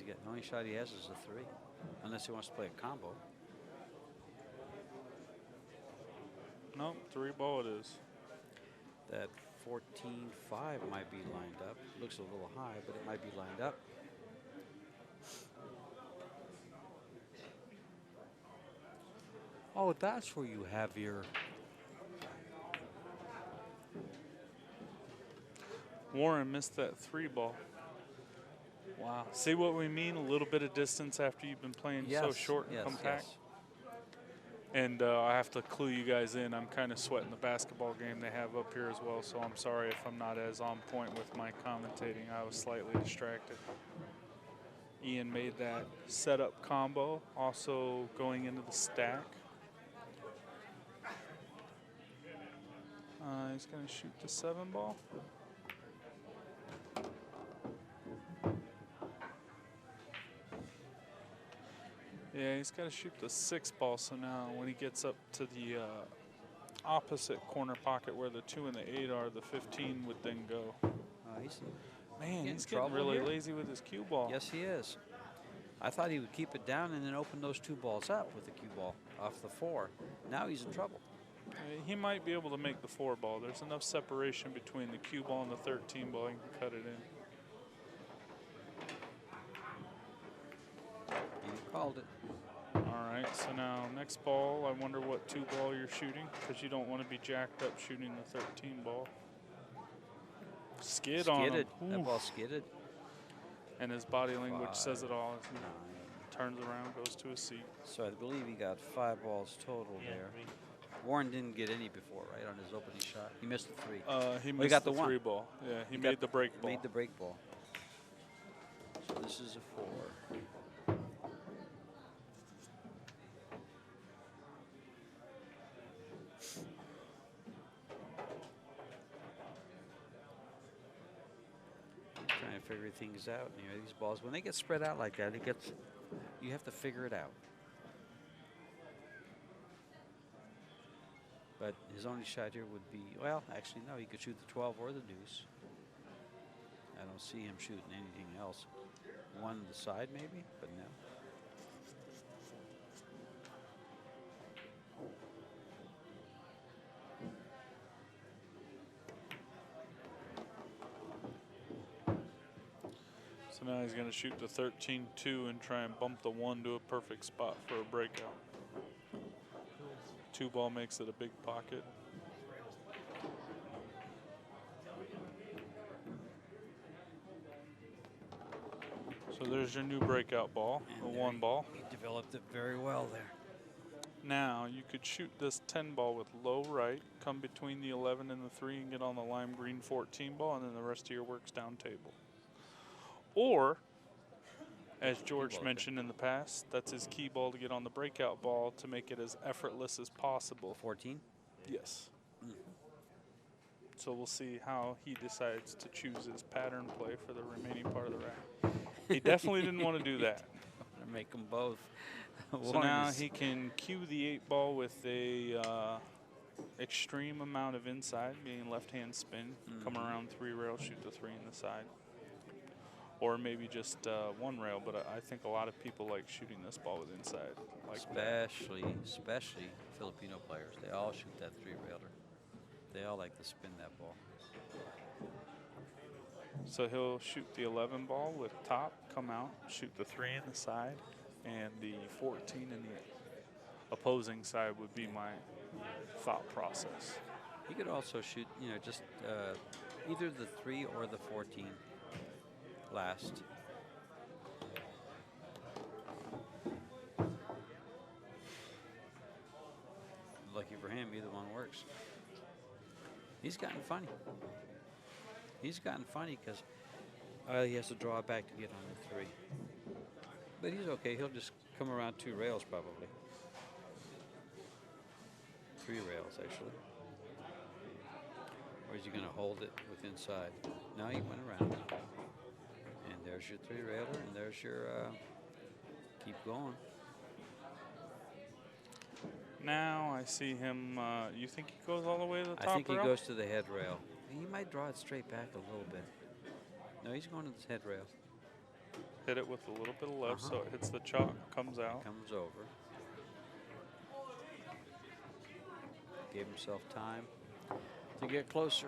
The only shot he has is a 3, unless he wants to play a combo. Nope, 3 ball it is. That 14-5 might be lined up. Looks a little high, but it might be lined up. Oh, that's where you have your Warren missed that 3 ball. Wow. See what we mean? A little bit of distance after you've been playing so short and compact. Yes. And I have to clue you guys in. I'm kind of sweating the basketball game they have up here as well, so I'm sorry if I'm not as on point with my commentating. I was slightly distracted. Ian made that setup combo, also going into the stack. He's going to shoot the 7 ball. Yeah, he's got to shoot the 6 ball, so now when he gets up to the opposite corner pocket where the 2 and the 8 are, the 15 would then go. He's getting really lazy with his cue ball. Yes, he is. I thought he would keep it down and then open those 2 balls up with the cue ball off the 4. Now he's in trouble. He might be able to make the 4 ball. There's enough separation between the cue ball and the 13 ball. He can cut it in. He called it. All right, so now next ball, I wonder what 2 ball you're shooting, because you don't want to be jacked up shooting the 13 ball. Skid on him. That ball skidded. And his body language says it all as he turns around, goes to his seat. So I believe he got 5 balls total there. Warren didn't get any before, right, on his opening shot. He missed the 3. He missed the 3 ball. Yeah, he made the break ball. Made the break ball. So this is a 4. Trying to figure things out. You know, these balls, when they get spread out like that, you have to figure it out. But his only shot here would be, well, actually, no, he could shoot the 12 or the deuce. I don't see him shooting anything else. One on the side, maybe, but no. So now he's going to shoot the 13-2 and try and bump the 1 to a perfect spot for a breakout. 2 ball makes it a big pocket. So there's your new breakout ball, the 1 ball. He developed it very well there. Now you could shoot this 10 ball with low right, come between the 11 and the 3 and get on the lime green 14 ball, and then the rest of your work's down table. Or, as George mentioned in the past, that's his key ball to get on the breakout ball to make it as effortless as possible. 14? Yes. So we'll see how he decides to choose his pattern play for the remaining part of the rack. He definitely didn't want to do that. Make them both. So now he can cue the 8 ball with a extreme amount of inside, being left-hand spin, come around 3 rails, shoot the 3 in the side. Or maybe just 1 rail, but I think a lot of people like shooting this ball with inside. Like especially Filipino players. They all shoot that 3-railer. They all like to spin that ball. So he'll shoot the 11 ball with top, come out, shoot the 3 in the side, and the 14 in the opposing side would be my thought process. He could also shoot, you know, just either the 3 or the 14 last. Lucky for him, either one works. He's gotten funny. He's gotten funny because he has to draw it back to get on the 3. But he's okay. He'll just come around 2 rails probably. 3 rails, actually. Or is he going to hold it with inside? No, he went around. And there's your 3-railer, and there's your keep going. Now I see him, you think he goes all the way to the top rail? I think he goes to the head rail. He might draw it straight back a little bit. No, he's going to the head rail. Hit it with a little bit of left, so it hits the chalk, comes out. Comes over. Gave himself time to get closer.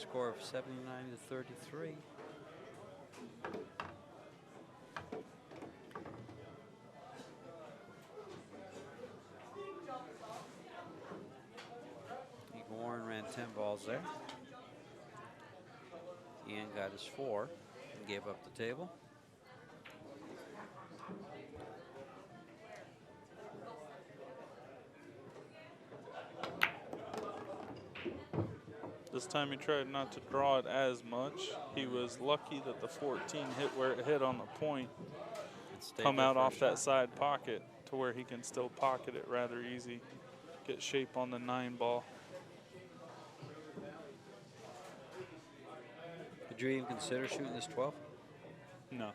score of 79-33. Warren ran 10 balls there. Ian got his 4 and gave up the table. This time he tried not to draw it as much. He was lucky that the 14 hit where it hit on the point, come out off that side pocket to where he can still pocket it rather easy, get shape on the 9 ball. Did you even consider shooting this 12? No.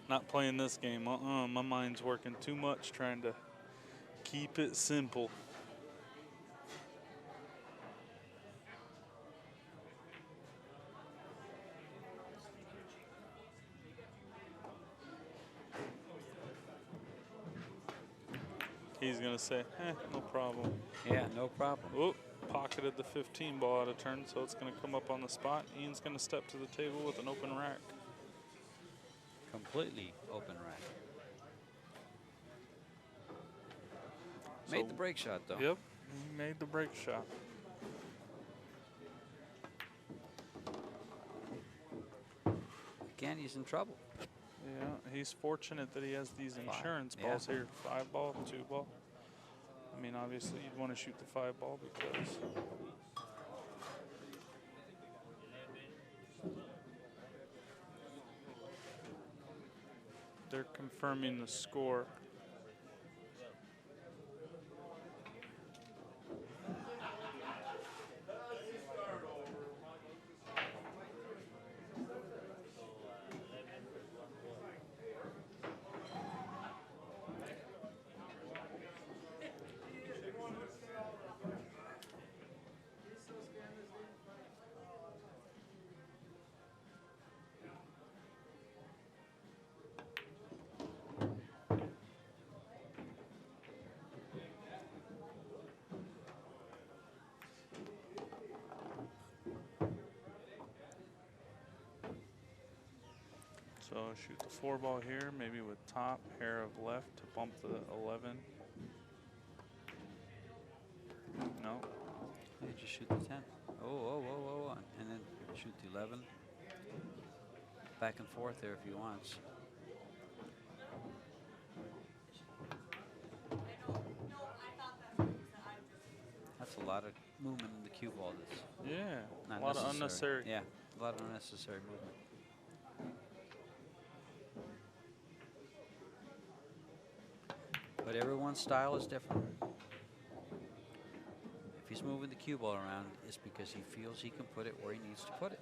Not playing this game. My mind's working too much trying to keep it simple. He's going to say, no problem. Yeah, no problem. Oh, pocketed the 15 ball out of turn, so it's going to come up on the spot. Ian's going to step to the table with an open rack. Completely open rack. Made the break shot, though. Yep, he made the break shot. Again, he's in trouble. Yeah, he's fortunate that he has these insurance balls here. 5 ball, 2 ball. I mean, obviously, you'd want to shoot the 5 ball because they're confirming the score. So shoot the 4 ball here, maybe with top, hair of left to bump the 11. No. You just shoot the 10. Oh. And then shoot the 11. Back and forth there if he wants. That's a lot of movement in the cue ball. That's Yeah, not a lot of unnecessary. Yeah, a lot of unnecessary movement. But everyone's style is different. If he's moving the cue ball around, it's because he feels he can put it where he needs to put it.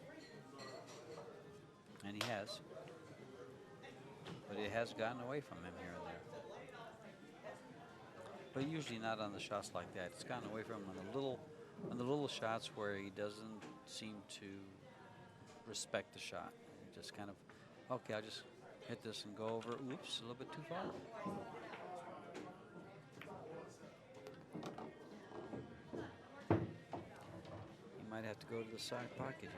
And he has. But it has gotten away from him here and there. But usually not on the shots like that. It's gotten away from him on the little shots where he doesn't seem to respect the shot. He just kind of, okay, I'll just hit this and go over. Oops, a little bit too far. Might have to go to the side pocket here.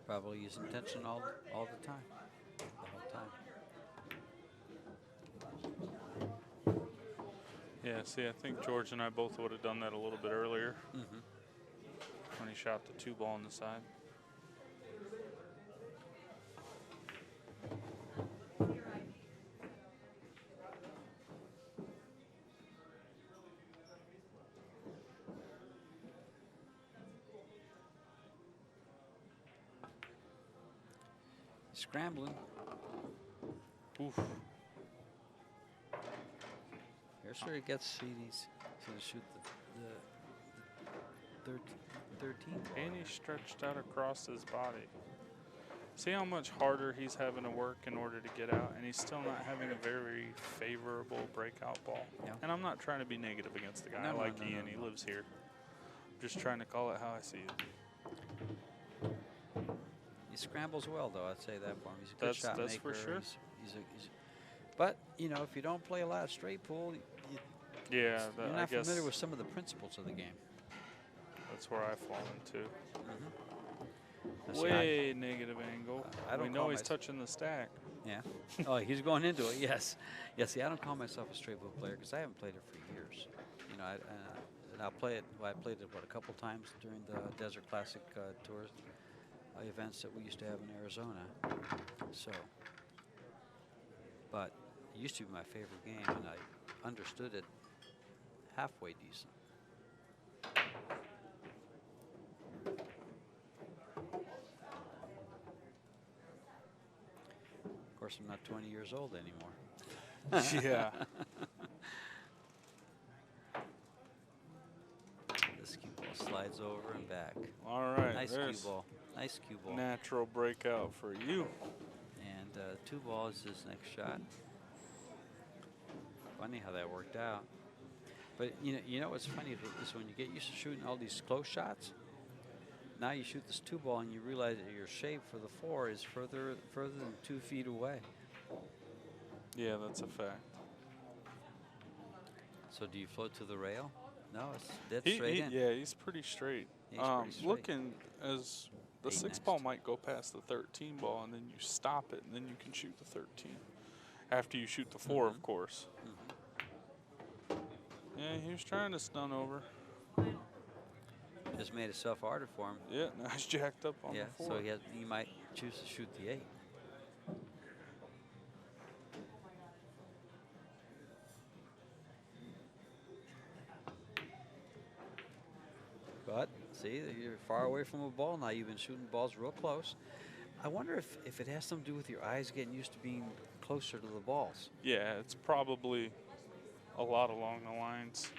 Probably use intention all the time, the whole time. Yeah, see, I think George and I both would have done that a little bit earlier when he shot the 2 ball on the side. Scrambling. Oof. Here's where he gets CDs to shoot the 13. And he's stretched out across his body. See how much harder he's having to work in order to get out, and he's still not having a very favorable breakout ball. Yeah. And I'm not trying to be negative against the guy. I like Ian. He lives here. I'm just trying to call it how I see it. He scrambles well, though. I'd say that for him. He's a good shot maker. That's for sure. But you know, if you don't play a lot of straight pool, you Yeah, You're I not guess familiar with some of the principles of the game. that's where I fall into. Now, see, Way negative angle. I don't we know call he's my- touching the stack. Yeah. Oh, he's going into it. Yes. Yes. See, I don't call myself a straight book player because I haven't played it for years. You know, and I'll play it. Well, I played it a couple times during the Desert Classic tours events that we used to have in Arizona. So, but it used to be my favorite game, and I understood it halfway decent. Of course, I'm not 20 years old anymore. Yeah. This cue ball slides over and back. All right. Nice cue there's ball. Nice cue ball. natural breakout for you. And 2 balls is his next shot. Funny how that worked out. But you know what's funny is when you get used to shooting all these close shots. Now you shoot this 2 ball and you realize that your shape for the 4 is further than 2 feet away. Yeah, that's a fact. So do you float to the rail? No, it's dead straight in. Yeah, he's pretty straight. He's pretty straight. Looking as the 8 6 ball next. might go past the 13 ball, and then you stop it, and then you can shoot the 13. After you shoot the 4, of course. Yeah, he was trying to stun over. Just made itself harder for him. Yeah, now he's jacked up on Yeah, the 4. so he might choose to shoot the 8. But see, you're far away from a ball now. You've been shooting balls real close. I wonder if it has something to do with your eyes getting used to being closer to the balls. Yeah, it's probably a lot along the lines.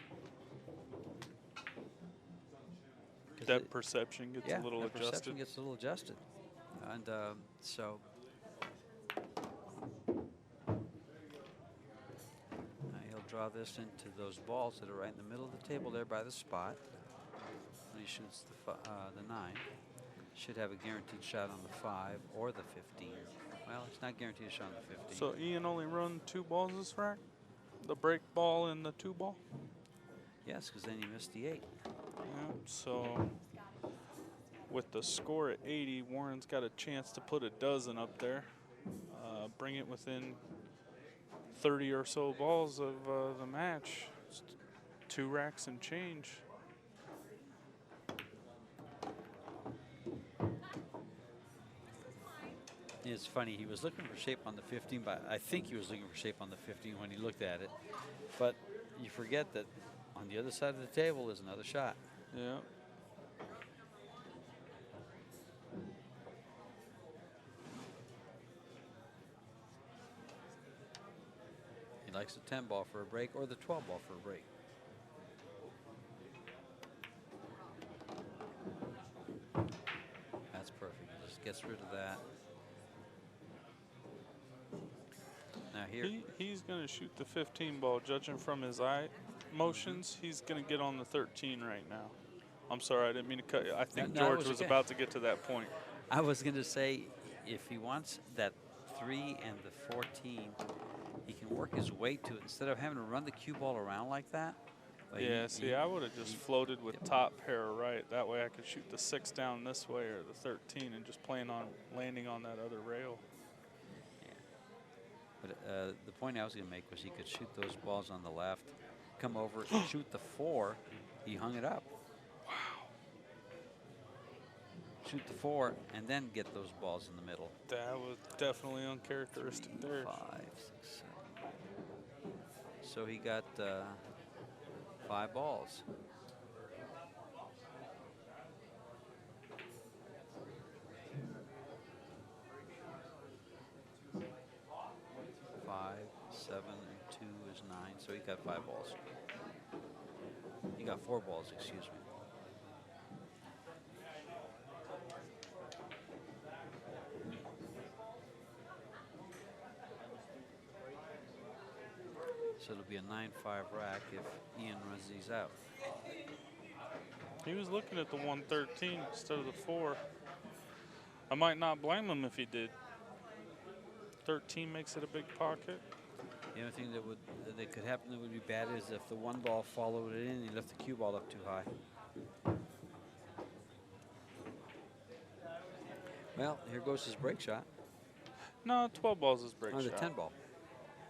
Depth perception gets a little adjusted. Perception gets a little adjusted. And so he'll draw this into those balls that are right in the middle of the table there by the spot. When he shoots the 9. Should have a guaranteed shot on the 5 or the 15. Well, it's not guaranteed a shot on the 15. So Ian only run 2 balls this rack? The break ball and the 2 ball? Yes, because then you missed the 8. Yeah, so with the score at 80, Warren's got a chance to put a dozen up there. Bring it within 30 or so balls of the match. It's 2 racks and change. It's funny, he was looking for shape on the 15, but I think he was looking for shape on the 15 when he looked at it. But you forget that on the other side of the table is another shot. Yeah. He likes the 10 ball for a break or the 12 ball for a break. That's perfect. He just gets rid of that. Now here. He's going to shoot the 15 ball, judging from his eye motions. He's going to get on the 13 right now. I'm sorry, I didn't mean to cut you. I think No, George was was okay. about to get to that point. I was going to say, if he wants that 3 and the 14, he can work his way to it instead of having to run the cue ball around like that. Like Yeah, see, I would have just floated with top pair right. That way I could shoot the 6 down this way or the 13 and just plan on landing on that other rail. But the point I was going to make was he could shoot those balls on the left, come over, shoot the 4. He hung it up. Wow. Shoot the 4, and then get those balls in the middle. That was definitely uncharacteristic 3, there. 5, 6, 7. So he got 5 balls. Five, 7, and 2 is 9. So he got 5 balls. He got 4 balls, excuse me. So it'll be a 9-5 rack if Ian runs these out. He was looking at the 113 instead of the 4. I might not blame him if he did. 13 makes it a big pocket. The only thing that could happen that would be bad is if the one ball followed it in and he left the cue ball up too high. Well, here goes his break shot. No, 12 balls is break On the shot. 10 ball.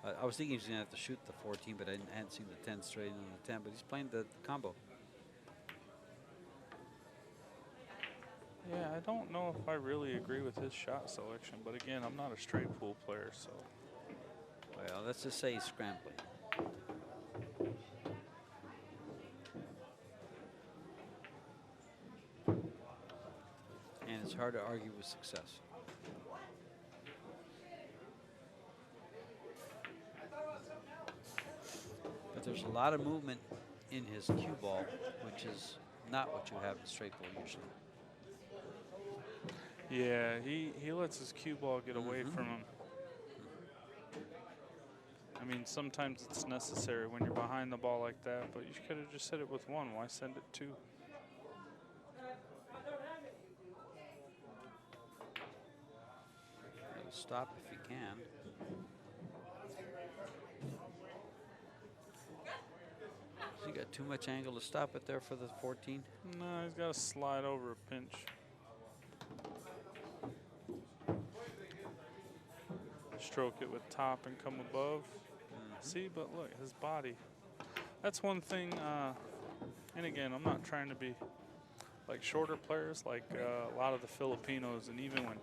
I was thinking he was going to have to shoot the 14, but I hadn't seen the 10 straight on the 10, but he's playing the combo. Yeah, I don't know if I really agree with his shot selection, but again, I'm not a straight pool player, so. Well, let's just say he's scrambling. And it's hard to argue with success. But there's a lot of movement in his cue ball, which is not what you have in straight ball usually. Yeah, he lets his cue ball get away from him. I mean, sometimes it's necessary when you're behind the ball like that, but you could have just hit it with one. Why send it two? Stop if you can. Has he got too much angle to stop it there for the 14? No, he's got to slide over a pinch. Stroke it with top and come above. See, but look, his body. That's one thing, and again, I'm not trying to be like shorter players like a lot of the Filipinos, and even when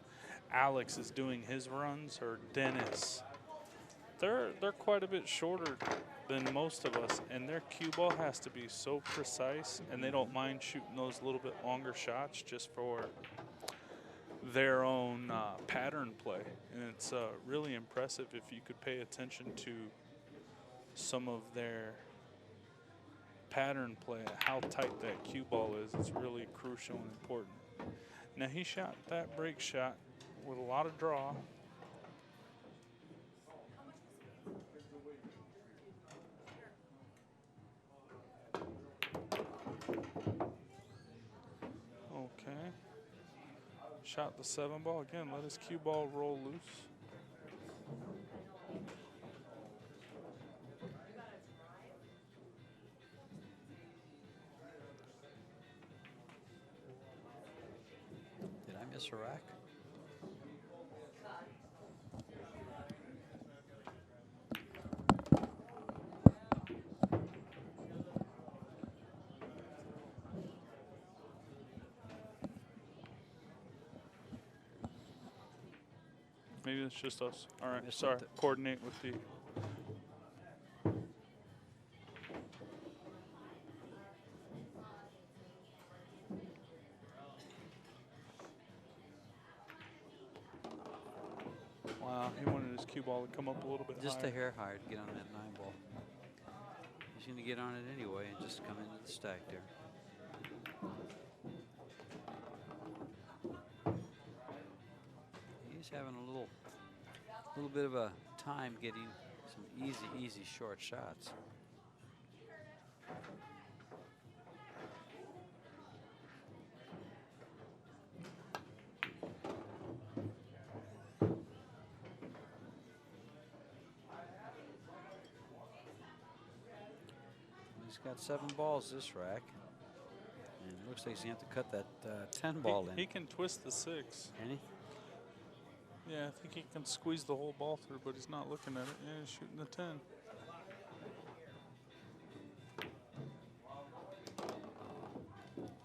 Alex is doing his runs, or Dennis, they're quite a bit shorter than most of us, and their cue ball has to be so precise, and they don't mind shooting those little bit longer shots just for their own pattern play. And it's really impressive if you could pay attention to some of their pattern play, how tight that cue ball is. It's really crucial and important. Now he shot that break shot with a lot of draw. Okay. Shot the 7 ball. Again, let his cue ball roll loose. Did I miss a rack? Maybe it's just us. All right, missed sorry. it. Coordinate with the. Wow, he wanted his cue ball to come up a little bit Just higher. a hair higher to get on that 9 ball. He's going to get on it anyway and just come into the stack there. He's having a little bit of a time getting some easy short shots. He's got 7 balls this rack. And it looks like he's going to have to cut that 10 ball in. He can twist the 6. Can he? Yeah, I think he can squeeze the whole ball through, but he's not looking at it. Yeah, he's shooting the 10.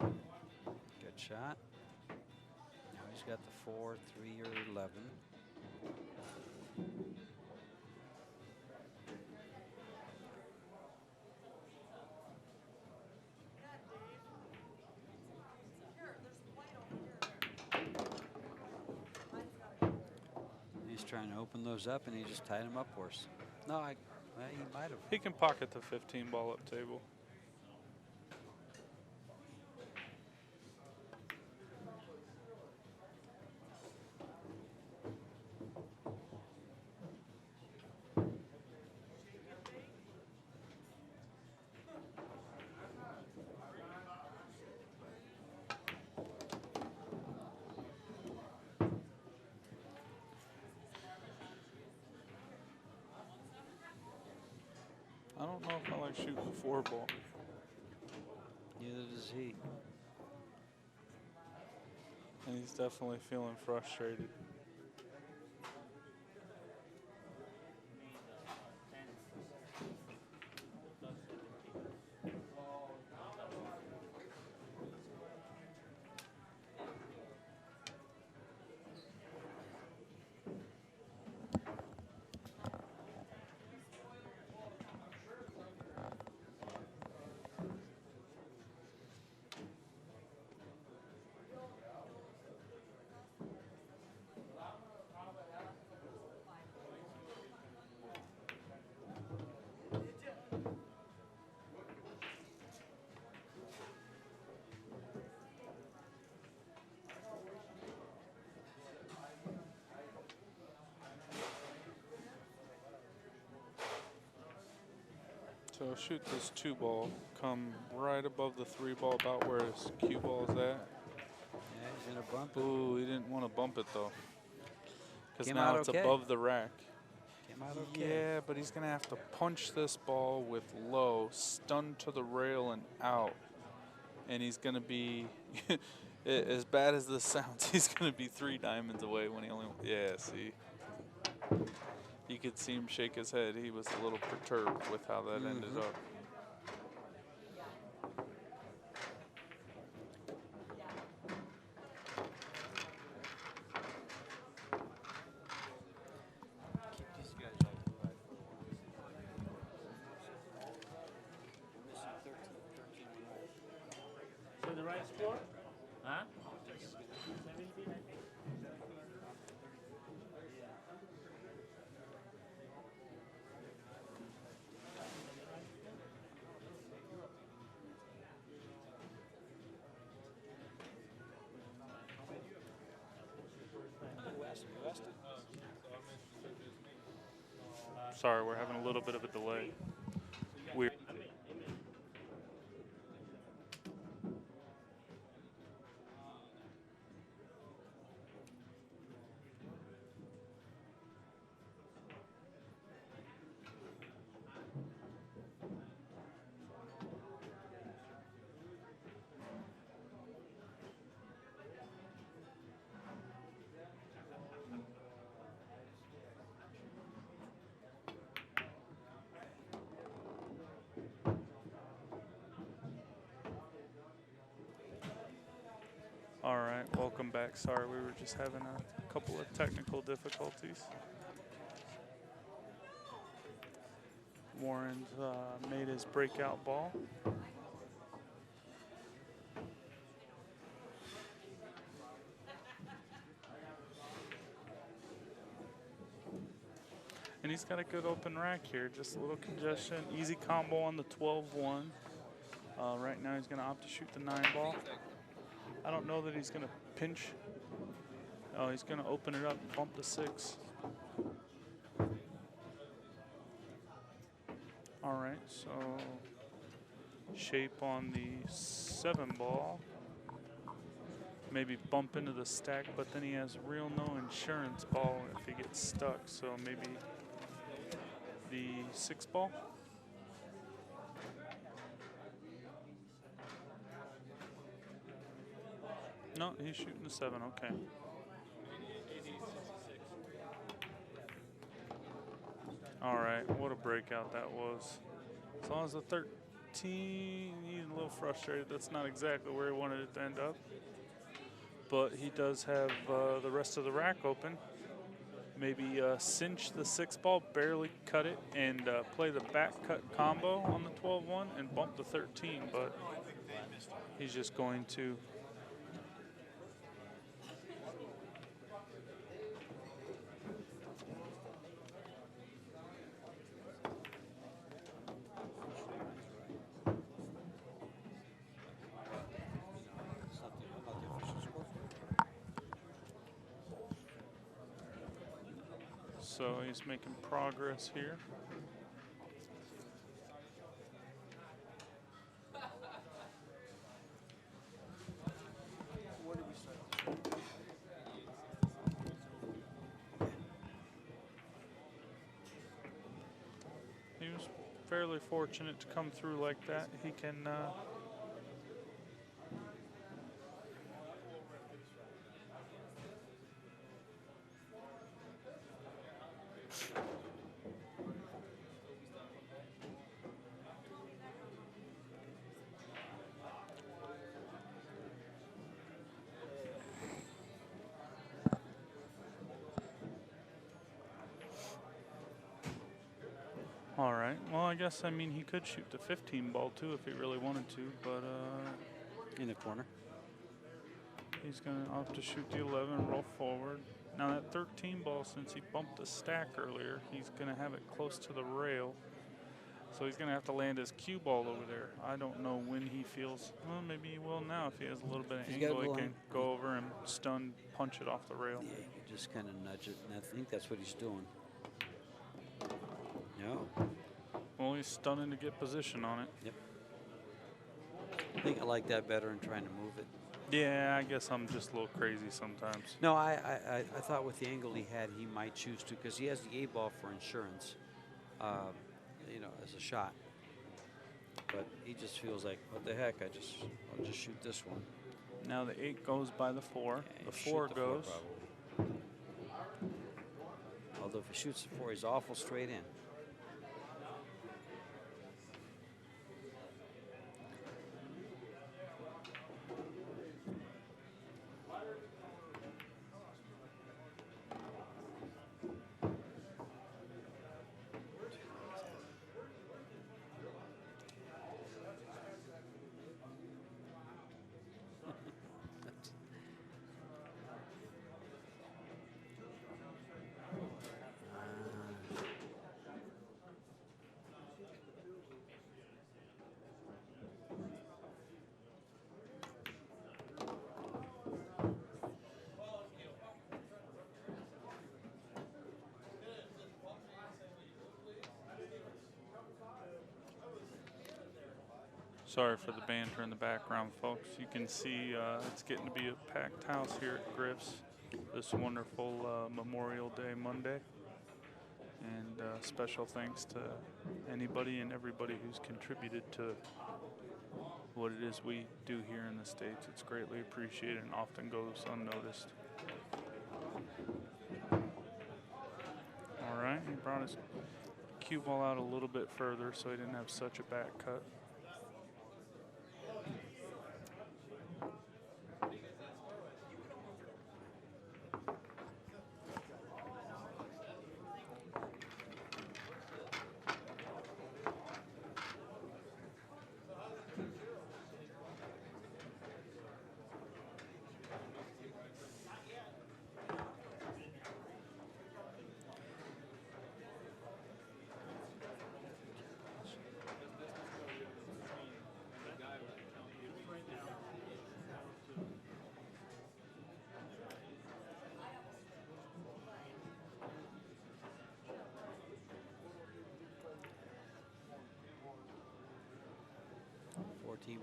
Good shot. Now he's got the 4, 3, or 11. He's trying to open those up, and he just tied them up worse. No, well, he might have. He can pocket the 15 ball up table. don't know if I like shooting the 4 ball. Neither does he. And he's definitely feeling frustrated. So shoot this 2 ball, come right above the 3 ball, about where his cue ball is at. Yeah, he's gonna bump it. Ooh, he didn't want to bump it though. Because Came now out it's okay. above the rack. Came out okay. Yeah, but he's going to have to punch this ball with low, stun to the rail and out. And he's going to be, as bad as this sounds, he's going to be 3 diamonds away when he only, yeah, see. You could see him shake his head. He was a little perturbed with how that ended up. So the right score? Huh? 17, I think. Sorry, we're having a little bit of a delay. Weird. All right, welcome back. Sorry, we were just having a couple of technical difficulties. Warren's made his breakout ball. And he's got a good open rack here, just a little congestion. Easy combo on the 12-1. Right now he's gonna opt to shoot the 9 ball. I don't know that he's gonna pinch. Oh, he's gonna open it up and bump the 6. All right, so shape on the 7 ball. Maybe bump into the stack, but then he has real no insurance ball if he gets stuck. So maybe the 6 ball. No, he's shooting the 7, okay. All right, what a breakout that was. As long as the 13, he's a little frustrated. That's not exactly where he wanted it to end up. But he does have the rest of the rack open. Maybe cinch the 6 ball, barely cut it, and play the back cut combo on the 12-1 and bump the 13, but he's just going to. So he's making progress here. He was fairly fortunate to come through like that. He can. All right. Well, I guess, I mean, he could shoot the 15 ball too if he really wanted to, but In the corner. he's going to have to shoot the 11 and roll forward. Now that 13 ball, since he bumped the stack earlier, he's going to have it close to the rail. So he's going to have to land his cue ball over there. I don't know when he feels, well, maybe he will now. If he has a little bit of He's got a angle, he little can go over and stun, punch it off the rail. Yeah, you can just kind of nudge it, and I think that's what he's doing. No. Well, he's stunning to get position on it. Yep. I think I like that better than trying to move it. Yeah, I guess I'm just a little crazy sometimes. No, I thought with the angle he had, he might choose to, because he has the A ball for insurance, you know, as a shot. But he just feels like, what the heck? I'll just shoot this one. Now the 8 goes by the 4. Yeah, The shoot 4 the goes. probably. Although if he shoots the 4, he's awful straight in. Sorry for the banter in the background, folks. You can see it's getting to be a packed house here at Griff's this wonderful Memorial Day Monday. And special thanks to anybody and everybody who's contributed to what it is we do here in the States. It's greatly appreciated and often goes unnoticed. All right, he brought his cue ball out a little bit further so he didn't have such a back cut.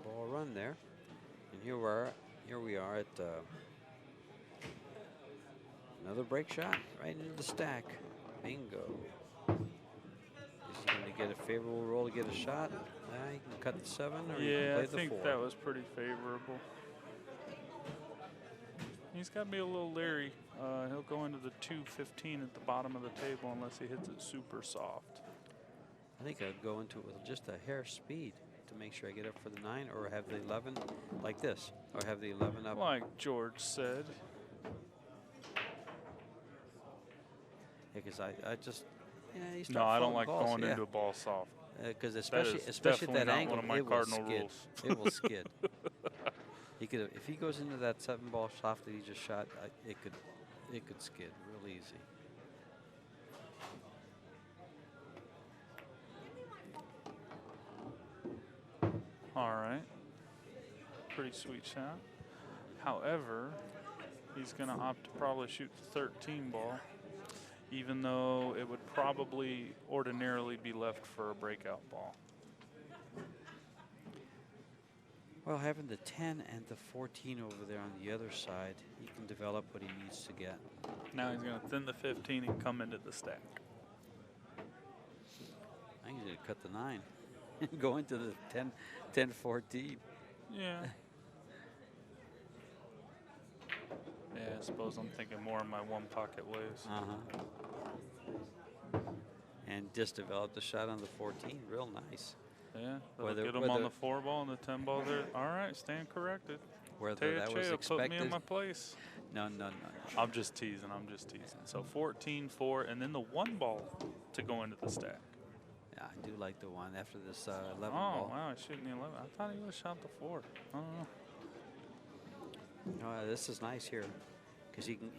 Ball run there, and here we are at another break shot right into the stack. Bingo. Is he going to get a favorable roll to get a shot? He can cut the 7 or he can Yeah, play I the think 4. that was pretty favorable. He's got to be a little leery. He'll go into the 2-15 at the bottom of the table unless he hits it super soft. I think I'd go into it with just a hair speed to make sure I get up for the 9, or have the 11 like this, or have the 11 up. Like George said. Yeah, because I just, you No, I don't floating like balls, going yeah. into a ball soft. Because especially is at definitely that not angle, one of my it will cardinal skid. rules. It will skid. He could, if he goes into that 7 ball soft that he just shot, it could skid real easy. All right. Pretty sweet shot. However, he's going to opt to probably shoot the 13 ball, even though it would probably ordinarily be left for a breakout ball. Well, having the 10 and the 14 over there on the other side, he can develop what he needs to get. Now he's going to thin the 15 and come into the stack. I think he's going to cut the 9 and go into the 10-14. Yeah. Yeah, I suppose I'm thinking more in my one pocket ways. And just developed the shot on the 14. Real nice. Yeah, that'll get them on the 4 ball and the 10 ball there. All right, stand corrected. Whether that was expected. Put me in my place. No. I'm just teasing. So 14, 4, and then the 1 ball to go into the stack. Yeah, I do like the 1 after this 11 oh, ball. wow, he's shooting the 11. I thought he would have shot the 4. I don't know. No, this is nice here because he can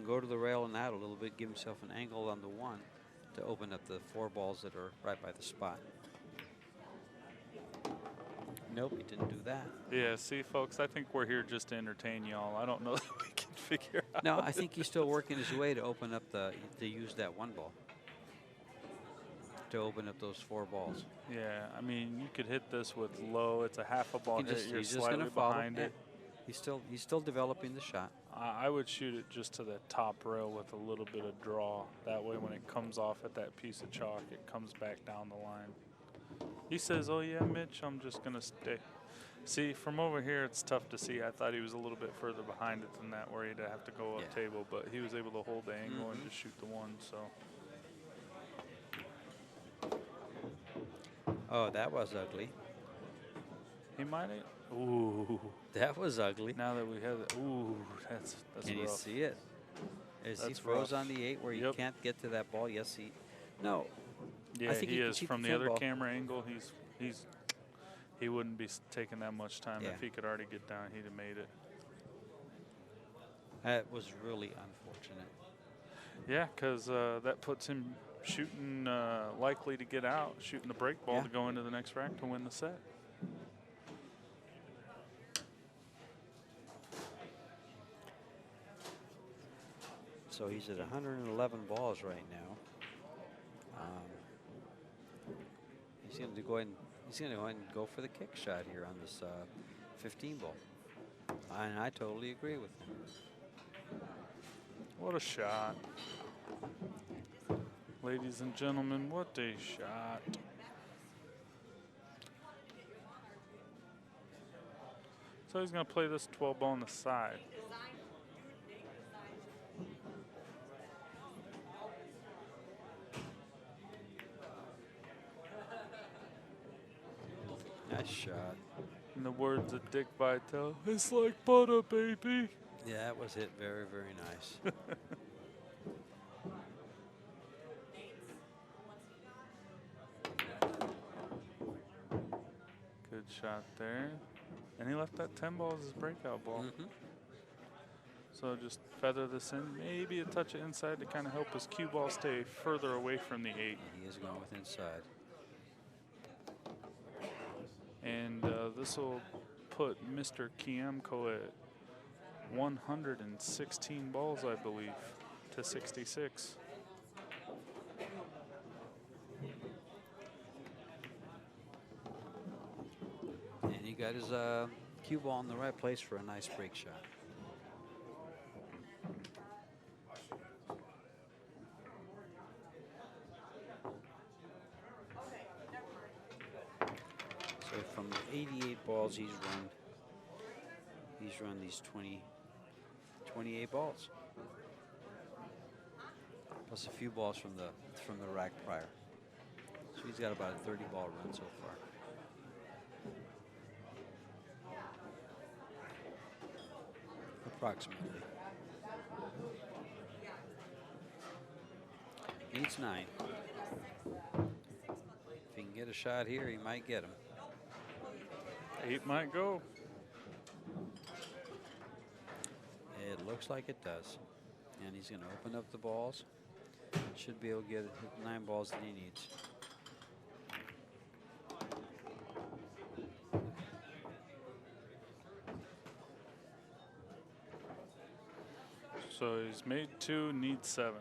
go to the rail and out a little bit, give himself an angle on the 1 to open up the 4 balls that are right by the spot. Nope, he didn't do that. Yeah, see, folks, I think we're here just to entertain y'all. I don't know that we can figure out. No, I think he's still working his way to open up to use that 1 ball. To open up those 4 balls. Yeah, I mean, you could hit this with low. It's a half a ball hit. You're he's just slightly gonna follow behind it. He's still developing the shot. I would shoot it just to the top rail with a little bit of draw. That way, when it comes off at that piece of chalk, it comes back down the line. He says, "Oh yeah, Mitch, I'm just gonna stay." See, from over here, it's tough to see. I thought he was a little bit further behind it than that, where he'd have to go up table, but he was able to hold the angle and just shoot the 1. So. Oh, that was ugly. He might have. Ooh. That was ugly. Now that we have it. Ooh, that's Can rough. you see it? As he That's throws rough. on the 8 where you can't get to that ball. Yes, no. Yeah, I think he can is. keep From the the 10 other ball. camera angle, he wouldn't be taking that much time. Yeah. If he could already get down, he'd have made it. That was really unfortunate. Yeah, because that puts him shooting likely to get out, shooting the break ball to go into the next rack to win the set. So he's at 111 balls right now. He's going to go ahead and go for the kick shot here on this 15 ball. And I totally agree with him. What a shot. Ladies and gentlemen, what a shot. So he's going to play this 12 ball on the side. Nice shot. In the words of Dick Vitale, it's like butter, baby. Yeah, that was hit very, very nice. Good shot there. And he left that 10 ball as his breakout ball. So just feather this in, maybe a touch of inside to kind of help his cue ball stay further away from the 8. He is going with inside. And this will put Mr. Kiamco at 116 balls, I believe, to 66. And he got his cue ball in the right place for a nice break shot. So from the 88 balls he's run these 28 balls. Plus a few balls from the rack prior. So he's got about a 30 ball run so far. Approximately. Needs 9. If he can get a shot here, he might get him. 8 might go. It looks like it does. And he's going to open up the balls. Should be able to get 9 balls that he needs. So he's made 2, needs 7.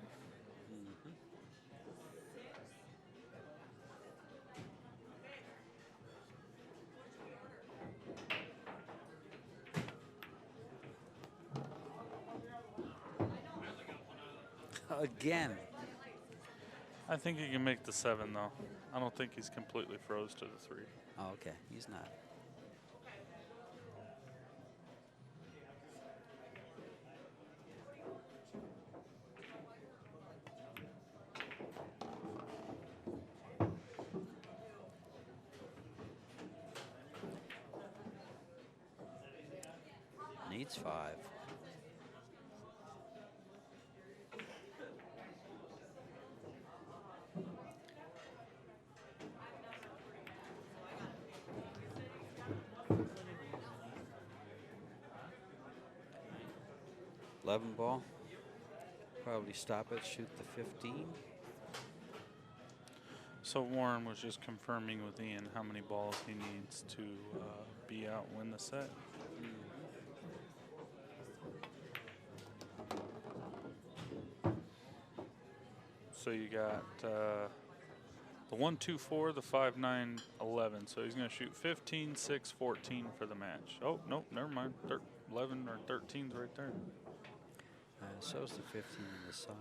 Again. I think he can make the 7 though. I don't think he's completely froze to the 3. Oh, okay. He's not. Needs 5. Eleven ball. Probably stop it, shoot the 15. So Warren was just confirming with Ian how many balls he needs to be out and win the set. So you got the 1, 2, 4, the 5, 9, 11. So he's going to shoot 15, 6, 14 for the match. Oh, nope, never mind. 11 or 13's right there. So's the 15 on the side.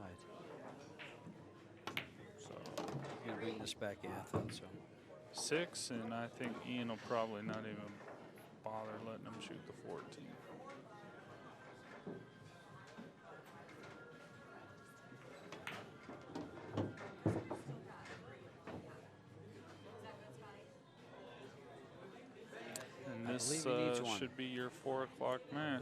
So I'm going to bring this back in, I thought so. 6, and I think Ian will probably not even bother letting him shoot the 14. And this should be your 4 o'clock match.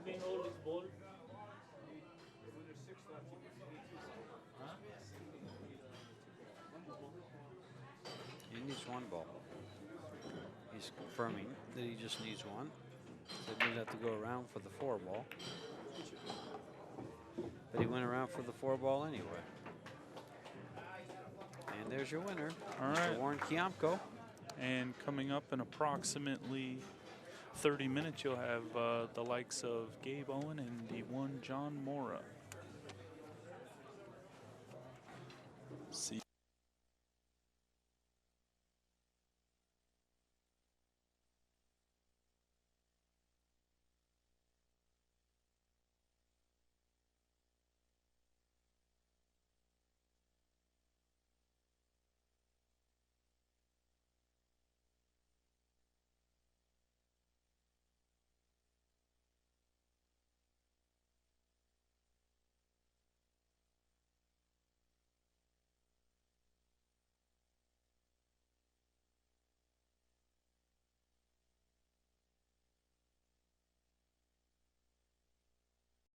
You can hold this ball. He needs 1 ball. He's confirming that he just needs 1. So he doesn't have to go around for the 4 ball. But he went around for the 4 ball anyway. And there's your winner, all Mr. right. Warren Kiamco. And coming up in approximately 30 minutes, you'll have the likes of Gabe Owen and the one John Mora.